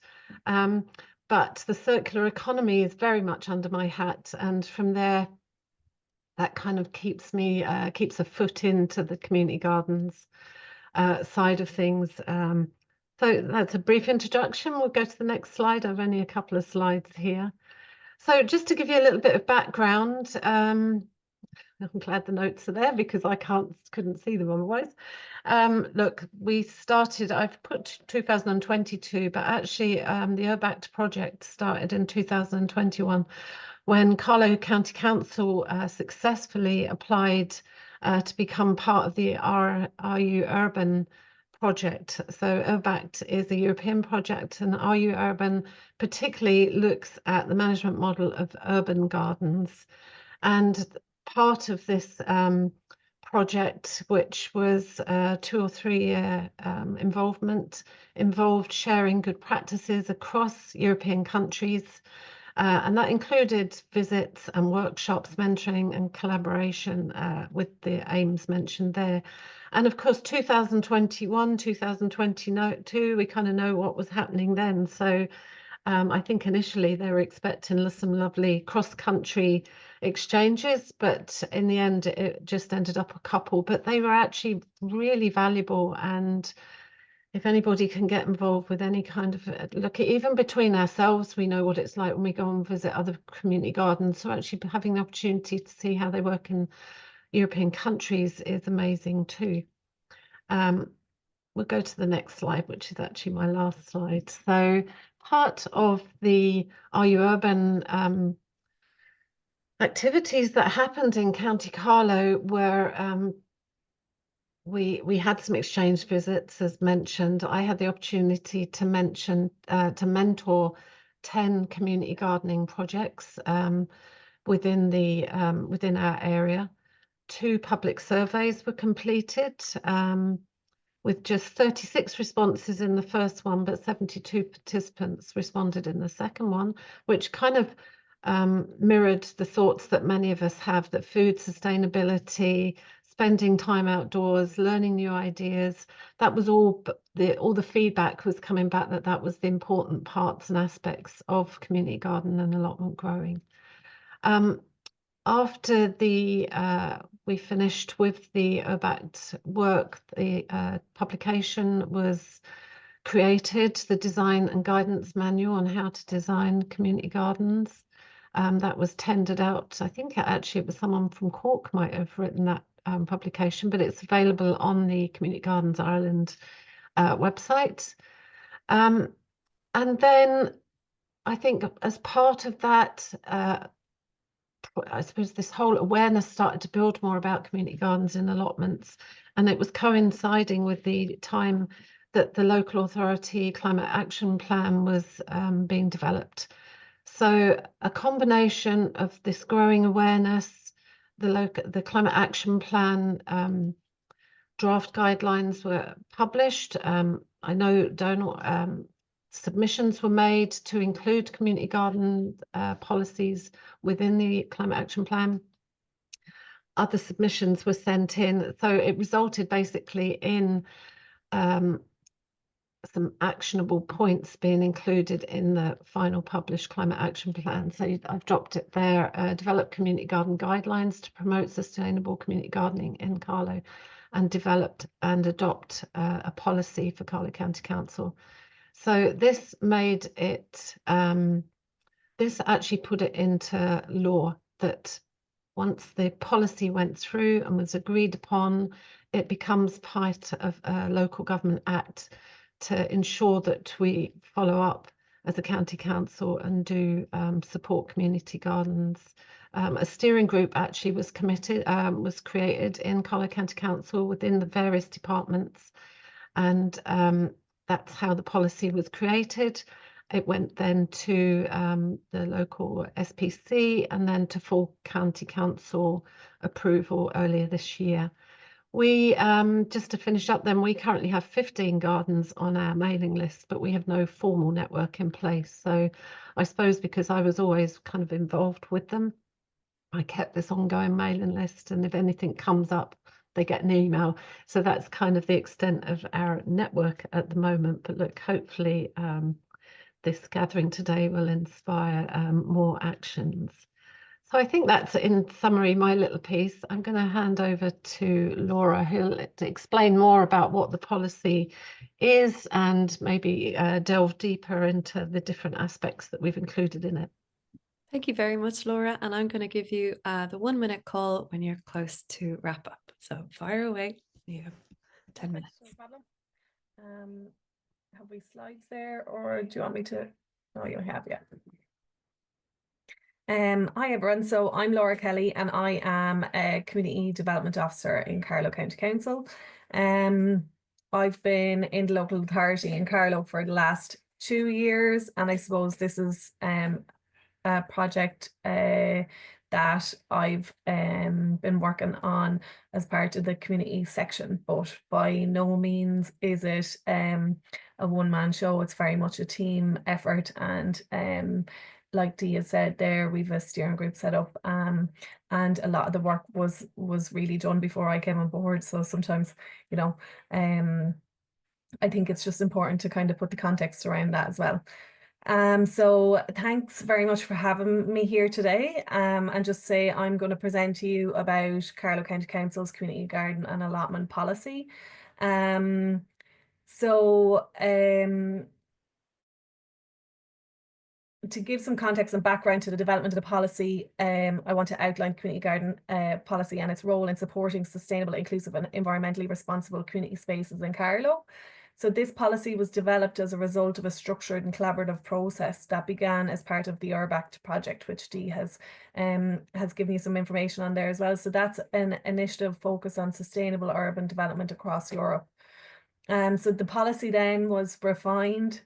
But the circular economy is very much under my hat. And from there, that kind of keeps a foot into the community gardens side of things. So that's a brief introduction. We'll go to the next slide. I've only a couple of slides here. So just to give you a little bit of background, I'm glad the notes are there because I couldn't see them otherwise. Look, we started, I've put 2022, but actually the URBACT project started in 2021 when Carlow County Council successfully applied to become part of the RU Urban project. So URBACT is a European project, and RU Urban particularly looks at the management model of urban gardens. And part of this project, which was 2 or 3 year involvement, involved sharing good practices across European countries. And that included visits and workshops, mentoring and collaboration with the aims mentioned there. And of course, 2021, 2022, we kind of know what was happening then. So I think initially they were expecting some lovely cross-country exchanges, but in the end, it just ended up a couple. But they were actually really valuable. And if anybody can get involved with any kind of look, even between ourselves, we know what it's like when we go and visit other community gardens. So actually having the opportunity to see how they work in European countries is amazing too. We'll go to the next slide, which is actually my last slide. So part of the RU Urban activities that happened in County Carlow were we had some exchange visits, as mentioned. I had the opportunity to mentor 10 community gardening projects within our area. 2 public surveys were completed with just 36 responses in the first one, but 72 participants responded in the second one, which kind of mirrored the thoughts that many of us have, that food sustainability, spending time outdoors, learning new ideas, that was all the feedback was coming back that was the important parts and aspects of community garden and allotment growing. After we finished with the URBACT work, the publication was created, the design and guidance manual on how to design community gardens. That was tendered out. I think it was someone from Cork might have written that publication, but it's available on the Community Gardens Ireland website. And then I think as part of that, I suppose this whole awareness started to build more about community gardens and allotments, and it was coinciding with the time that the local authority climate action plan was being developed. So a combination of this growing awareness, the climate action plan draft guidelines were published. I know Donal submissions were made to include community garden policies within the climate action plan. Other submissions were sent in, so it resulted basically in some actionable points being included in the final published climate action plan. So I've dropped it there. Develop community garden guidelines to promote sustainable community gardening in Carlow, and developed and adopt a policy for Carlow County Council. So this made it, this actually put it into law that once the policy went through and was agreed upon, it becomes part of a local government act to ensure that we follow up as a county council and do support community gardens. A steering group actually was created in Carlow County Council within the various departments, and that's how the policy was created. It went then to the local SPC and then to full county council approval earlier this year. We, just to finish up then, we currently have 15 gardens on our mailing list, but we have no formal network in place. So I suppose because I was always kind of involved with them, I kept this ongoing mailing list, and if anything comes up, they get an email. So that's kind of the extent of our network at the moment. But look, hopefully this gathering today will inspire more actions. So I think that's, in summary, my little piece. I'm going to hand over to Laura, who'll explain more about what the policy is and maybe delve deeper into the different aspects that we've included in it. Thank you very much, Laura. And I'm going to give you the 1 minute call when you're close to wrap up. So fire away. You have 10 minutes. No problem. Have we slides there, or do you want me to? No, you have, yeah. Hi everyone, so I'm Laura Kelly and I am a Community Development Officer in Carlow County Council. I've been in the local authority in Carlow for the last 2 years, and I suppose this is a project that I've been working on as part of the community section, but by no means is it a one-man show. It's very much a team effort, and like Dia said there, we've a steering group set up, and a lot of the work was really done before I came on board. So sometimes, you know, I think it's just important to kind of put the context around that as well. So thanks very much for having me here today, and just say I'm going to present to you about Carlow County Council's community garden and allotment policy. To give some context and background to the development of the policy, I want to outline community garden policy and its role in supporting sustainable, inclusive and environmentally responsible community spaces in Carlow. So this policy was developed as a result of a structured and collaborative process that began as part of the URBACT project, which Dee has given you some information on there as well. So that's an initiative focused on sustainable urban development across Europe. So the policy then was refined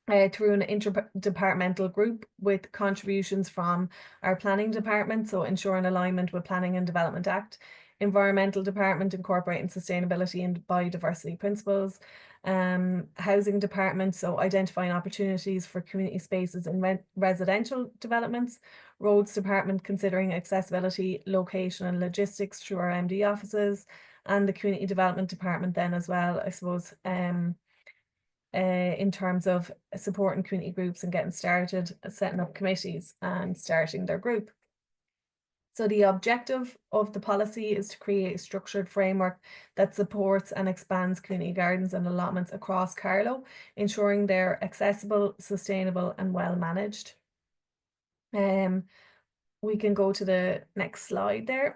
through an interdepartmental group with contributions from our planning department, so ensuring alignment with Planning and Development Act, Environmental Department incorporating sustainability and biodiversity principles, Housing Department, so identifying opportunities for community spaces in residential developments, Roads Department considering accessibility, location and logistics through our MD offices, and the Community Development Department then as well, I suppose, in terms of supporting community groups and getting started, setting up committees and starting their group. So the objective of the policy is to create a structured framework that supports and expands community gardens and allotments across Carlow, ensuring they're accessible, sustainable and well managed. We can go to the next slide there.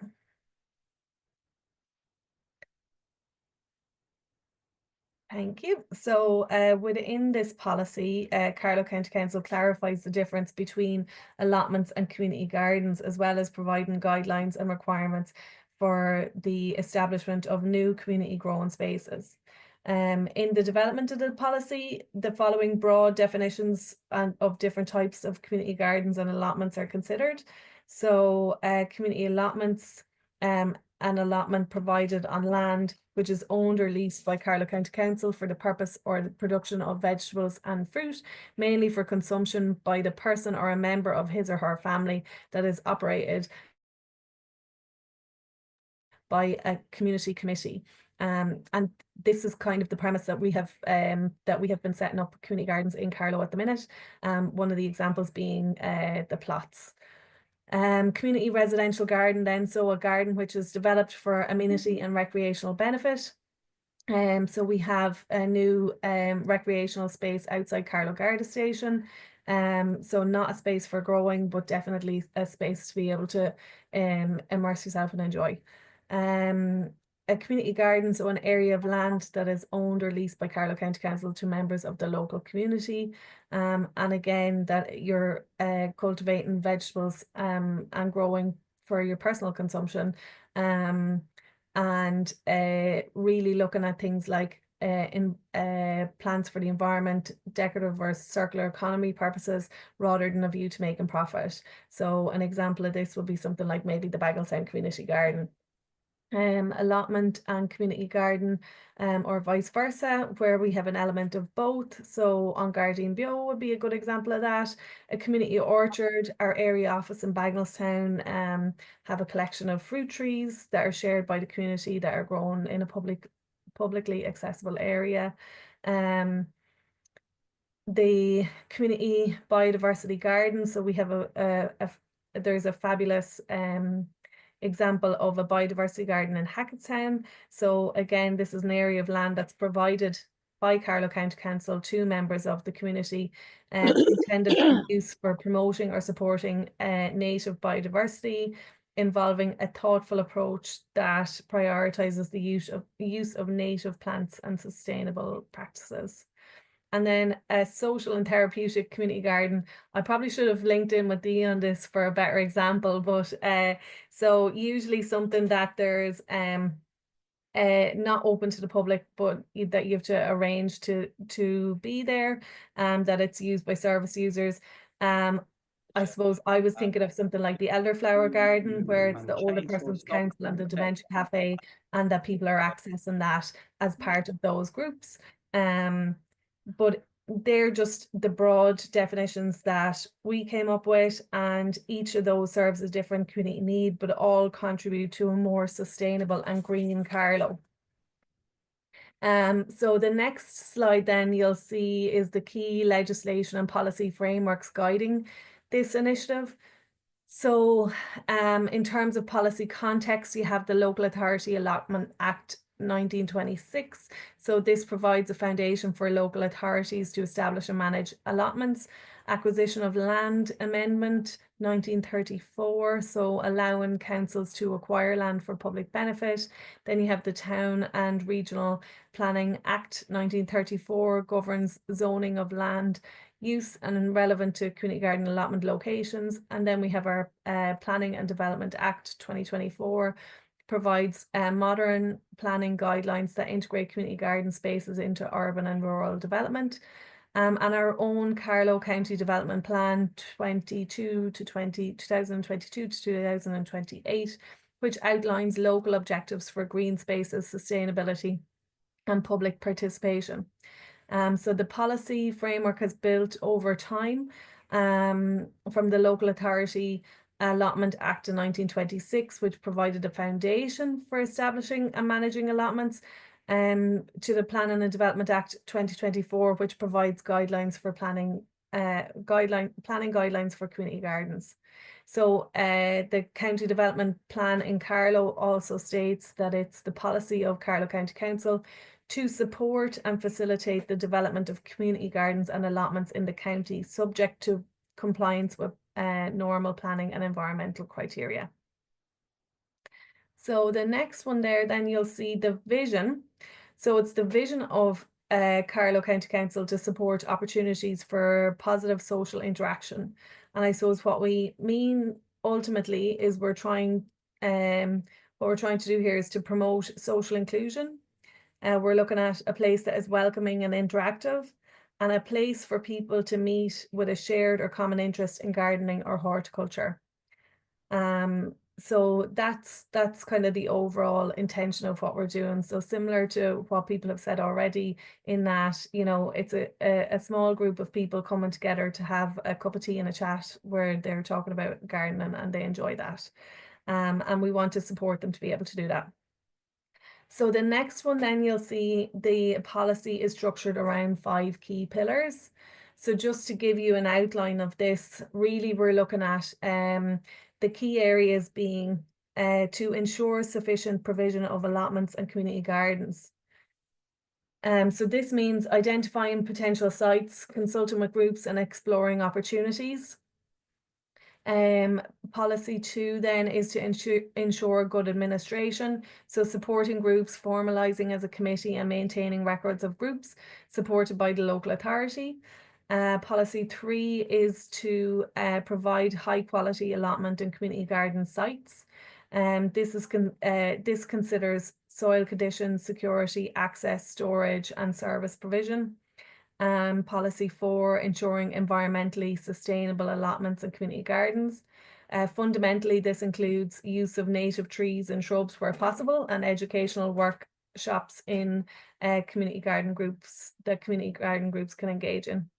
Thank you. So within this policy, Carlow County Council clarifies the difference between allotments and community gardens, as well as providing guidelines and requirements for the establishment of new community growing spaces. In the development of the policy, the following broad definitions of different types of community gardens and allotments are considered. So community allotments, an allotment provided on land which is owned or leased by Carlow County Council for the purpose or the production of vegetables and fruit, mainly for consumption by the person or a member of his or her family, that is operated by a community committee. And this is kind of the premise that we have been setting up community gardens in Carlow at the minute. One of the examples being the plots. Community residential garden then, so a garden which is developed for amenity and recreational benefit. So we have a new recreational space outside Carlow Garda Station. So not a space for growing, but definitely a space to be able to immerse yourself and enjoy. A community garden, so an area of land that is owned or leased by Carlow County Council to members of the local community. And again, that you're cultivating vegetables and growing for your personal consumption. And really looking at things like plants for the environment, decorative or circular economy purposes, rather than a view to making profit. So an example of this would be something like maybe the Bagelsound Community Garden. Allotment and community garden, or vice versa, where we have an element of both. So on Garden Bio would be a good example of that. A community orchard, our area office in Bagenalstown have a collection of fruit trees that are shared by the community that are grown in a publicly accessible area. The community biodiversity garden, so we have there's a fabulous example of a biodiversity garden in Hackettstown. So again, this is an area of land that's provided by Carlow County Council to members of the community, intended for use for promoting or supporting native biodiversity, involving a thoughtful approach that prioritises the use of native plants and sustainable practices. And then a social and therapeutic community garden. I probably should have linked in with Dee on this for a better example, but so usually something that there's not open to the public, but that you have to arrange to be there, that it's used by service users. I suppose I was thinking of something like the Elderflower Garden, where it's the older person's council and the dementia cafe, and that people are accessing that as part of those groups. But they're just the broad definitions that we came up with, and each of those serves a different community need, but all contribute to a more sustainable and green Carlow. So the next slide then you'll see is the key legislation and policy frameworks guiding this initiative. So in terms of policy context, you have the Local Authority Allotment Act 1926. So this provides a foundation for local authorities to establish and manage allotments. Acquisition of Land Amendment 1934, so allowing councils to acquire land for public benefit. Then you have the Town and Regional Planning Act 1934, governs zoning of land use and relevant to community garden allotment locations. And then we have our Planning and Development Act 2024, provides modern planning guidelines that integrate community garden spaces into urban and rural development. And our own Carlow County Development Plan 2022 to 2028, which outlines local objectives for green spaces, sustainability, and public participation. So the policy framework has built over time from the Local Authority Allotment Act in 1926, which provided a foundation for establishing and managing allotments, to the Planning and Development Act 2024, which provides guidelines for planning guidelines for community gardens. So the County Development Plan in Carlow also states that it's the policy of Carlow County Council to support and facilitate the development of community gardens and allotments in the county, subject to compliance with normal planning and environmental criteria. So the next one there, then you'll see the vision. So it's the vision of Carlow County Council to support opportunities for positive social interaction. And I suppose what we mean ultimately is what we're trying to do here is to promote social inclusion. We're looking at a place that is welcoming and interactive, and a place for people to meet with a shared or common interest in gardening or horticulture. So that's kind of the overall intention of what we're doing. So similar to what people have said already, in that, you know, it's a small group of people coming together to have a cup of tea and a chat where they're talking about gardening, and they enjoy that. And we want to support them to be able to do that. So the next one, then you'll see the policy is structured around 5 key pillars. So just to give you an outline of this, really we're looking at the key areas being to ensure sufficient provision of allotments and community gardens. So this means identifying potential sites, consulting with groups and exploring opportunities. Policy 2 then is to ensure good administration. So supporting groups, formalising as a committee and maintaining records of groups supported by the local authority. Policy 3 is to provide high quality allotment and community garden sites. This considers soil conditions, security, access, storage and service provision. Policy 4, ensuring environmentally sustainable allotments and community gardens. Fundamentally, this includes use of native trees and shrubs where possible, and educational workshops in community garden groups that community garden groups can engage in.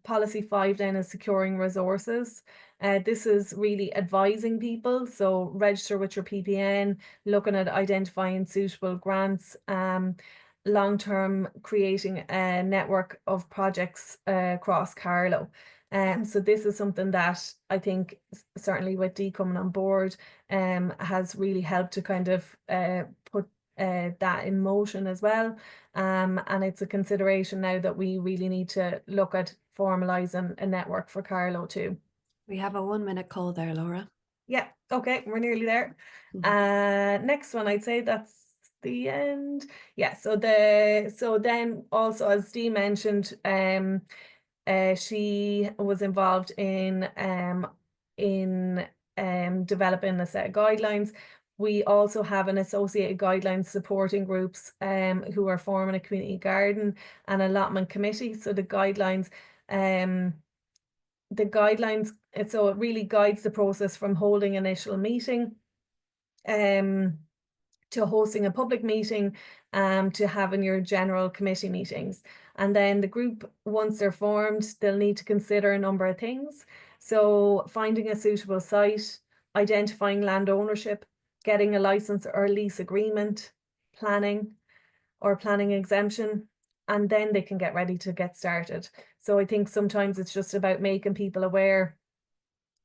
Policy 5 then is securing resources. This is really advising people, so register with your PPN, looking at identifying suitable grants, long-term creating a network of projects across Carlow. So this is something that I think certainly with Dee coming on board has really helped to kind of put that in motion as well. And it's a consideration now that we really need to look at formalising a network for Carlow too. We have a 1-minute call there, Laura. Yeah, okay, we're nearly there. Next one, I'd say that's the end. Yeah, so then also, as Dee mentioned, she was involved in developing a set of guidelines. We also have an associated guidelines supporting groups who are forming a community garden and allotment committee. So the guidelines, so it really guides the process from holding initial meeting to hosting a public meeting, to having your general committee meetings. And then the group, once they're formed, they'll need to consider a number of things. So finding a suitable site, identifying land ownership, getting a license or lease agreement, planning exemption, and then they can get ready to get started. So I think sometimes it's just about making people aware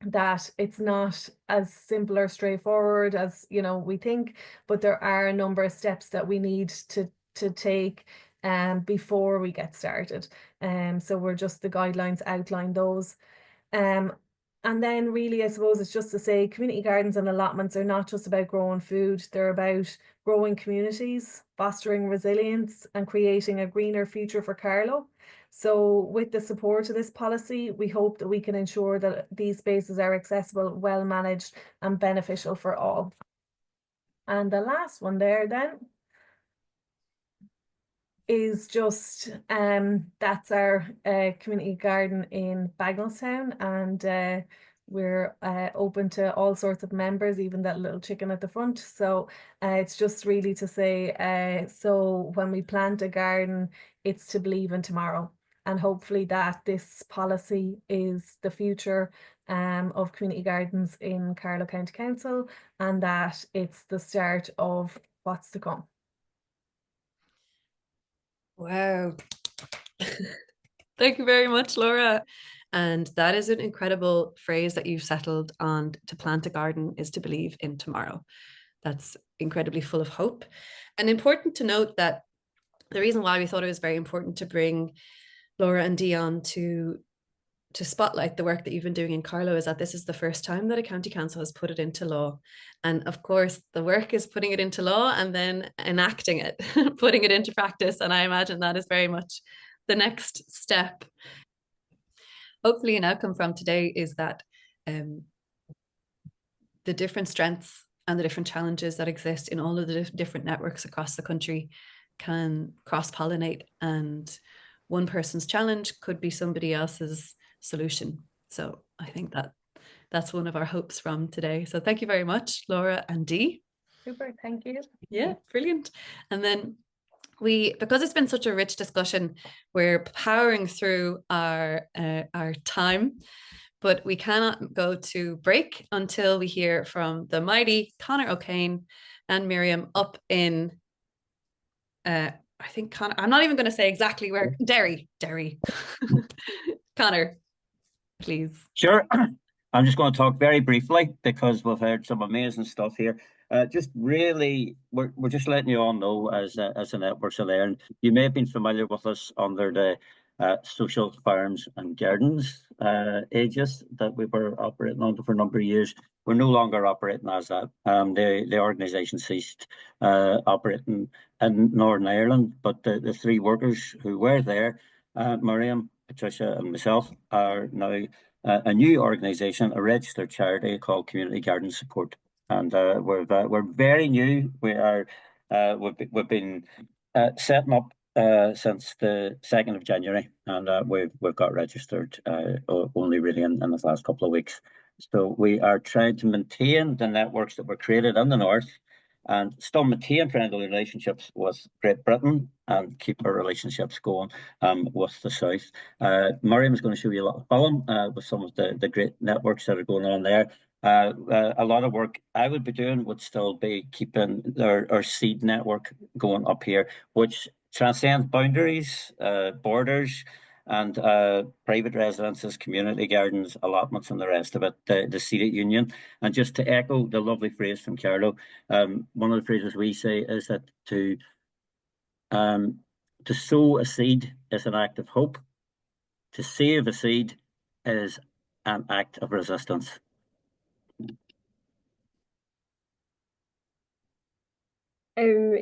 that it's not as simple or straightforward as we think, but there are a number of steps that we need to take before we get started. So we're just, the guidelines outline those. And then really, I suppose it's just to say community gardens and allotments are not just about growing food, they're about growing communities, fostering resilience and creating a greener future for Carlow. So with the support of this policy, we hope that we can ensure that these spaces are accessible, well managed and beneficial for all. And the last one there then is just that's our community garden in Bagnallstown, and we're open to all sorts of members, even that little chicken at the front. So it's just really to say, so when we plant a garden, it's to believe in tomorrow, and hopefully that this policy is the future of community gardens in Carlow County Council, and that it's the start of what's to come. Wow. Thank you very much, Laura. And that is an incredible phrase that you've settled on. To plant a garden is to believe in tomorrow. That's incredibly full of hope. And important to note that the reason why we thought it was very important to bring Laura and Dee on to spotlight the work that you've been doing in Carlow is that this is the first time that a county council has put it into law. And of course, the work is putting it into law and then enacting it, putting it into practice. And I imagine that is very much the next step. Hopefully an outcome from today is that the different strengths and the different challenges that exist in all of the different networks across the country can cross-pollinate, and one person's challenge could be somebody else's solution. So I think that that's one of our hopes from today. So thank you very much, Laura and Dee. Super, thank you. Yeah, brilliant. And then because it's been such a rich discussion, we're powering through our time. but we cannot go to break until we hear from the mighty Conor O'Kane and Miriam up in, I think Conor, I'm not even going to say exactly where, Derry. Conor, please. Sure. I'm just going to talk very briefly because we've heard some amazing stuff here. Just really, we're just letting you all know as a network of there, and you may have been familiar with us under the social farms and gardens aegis that we were operating under for a number of years. We're no longer operating as that. The organisation ceased operating in Northern Ireland, but the three workers who were there, Miriam, Patricia and myself, are now a new organisation, a registered charity called Community Garden Support, and we're very new. We've been setting up since the 2nd of January, and we've got registered only really in the last couple of weeks. So we are trying to maintain the networks that were created in the north, and still maintain friendly relationships with Great Britain and keep our relationships going with the south. Miriam is going to show you a lot of film with some of the great networks that are going on there. A lot of work I would be doing would still be keeping our seed network going up here, which transcends boundaries, borders, and private residences, community gardens, allotments, and the rest of it, the seeded union. And just to echo the lovely phrase from Carlow, one of the phrases we say is that to sow a seed is an act of hope. To save a seed is an act of resistance.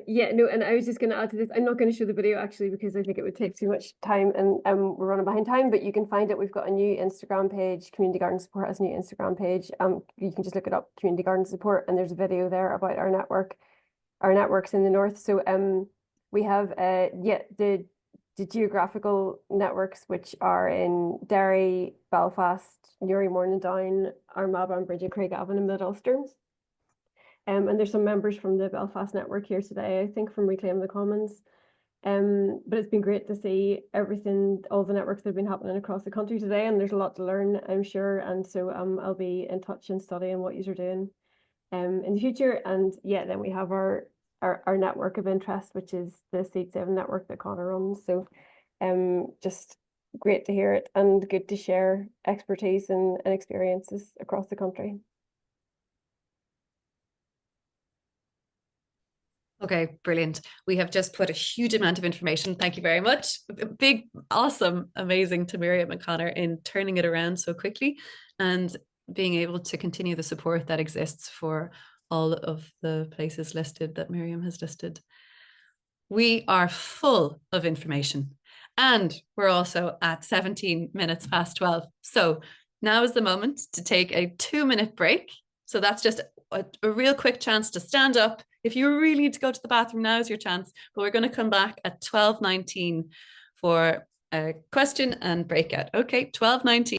Yeah, no, and I was just going to add to this. I'm not going to show the video actually because I think it would take too much time, and we're running behind time. But you can find it. We've got a new Instagram page. Community Garden Support has a new Instagram page. You can just look it up, Community Garden Support, and there's a video there about our networks in the north. So we have the geographical networks, which are in Derry, Belfast, Newry, Morningdown, Armagh, and Bridget, Craigavon, and Mid Ulster. And there's some members from the Belfast network here today, I think, from Reclaim the Commons. But it's been great to see everything, all the networks that have been happening across the country today, and there's a lot to learn, I'm sure. And so I'll be in touch and studying what you're doing in the future. And yeah, then we have our network of interest, which is the Seed 7 network that Conor runs. So just great to hear it and good to share expertise and experiences across the country. Okay, brilliant. We have just put a huge amount of information. Thank you very much. Big, awesome, amazing to Miriam and Conor in turning it around so quickly and being able to continue the support that exists for all of the places listed that Miriam has listed. We are full of information, and we're also at 17 minutes past 12. So now is the moment to take a 2-minute break. So that's just a real quick chance to stand up. If you really need to go to the bathroom, now is your chance. But we're going to come back at 12:19 for a question and breakout. Okay, 12:19.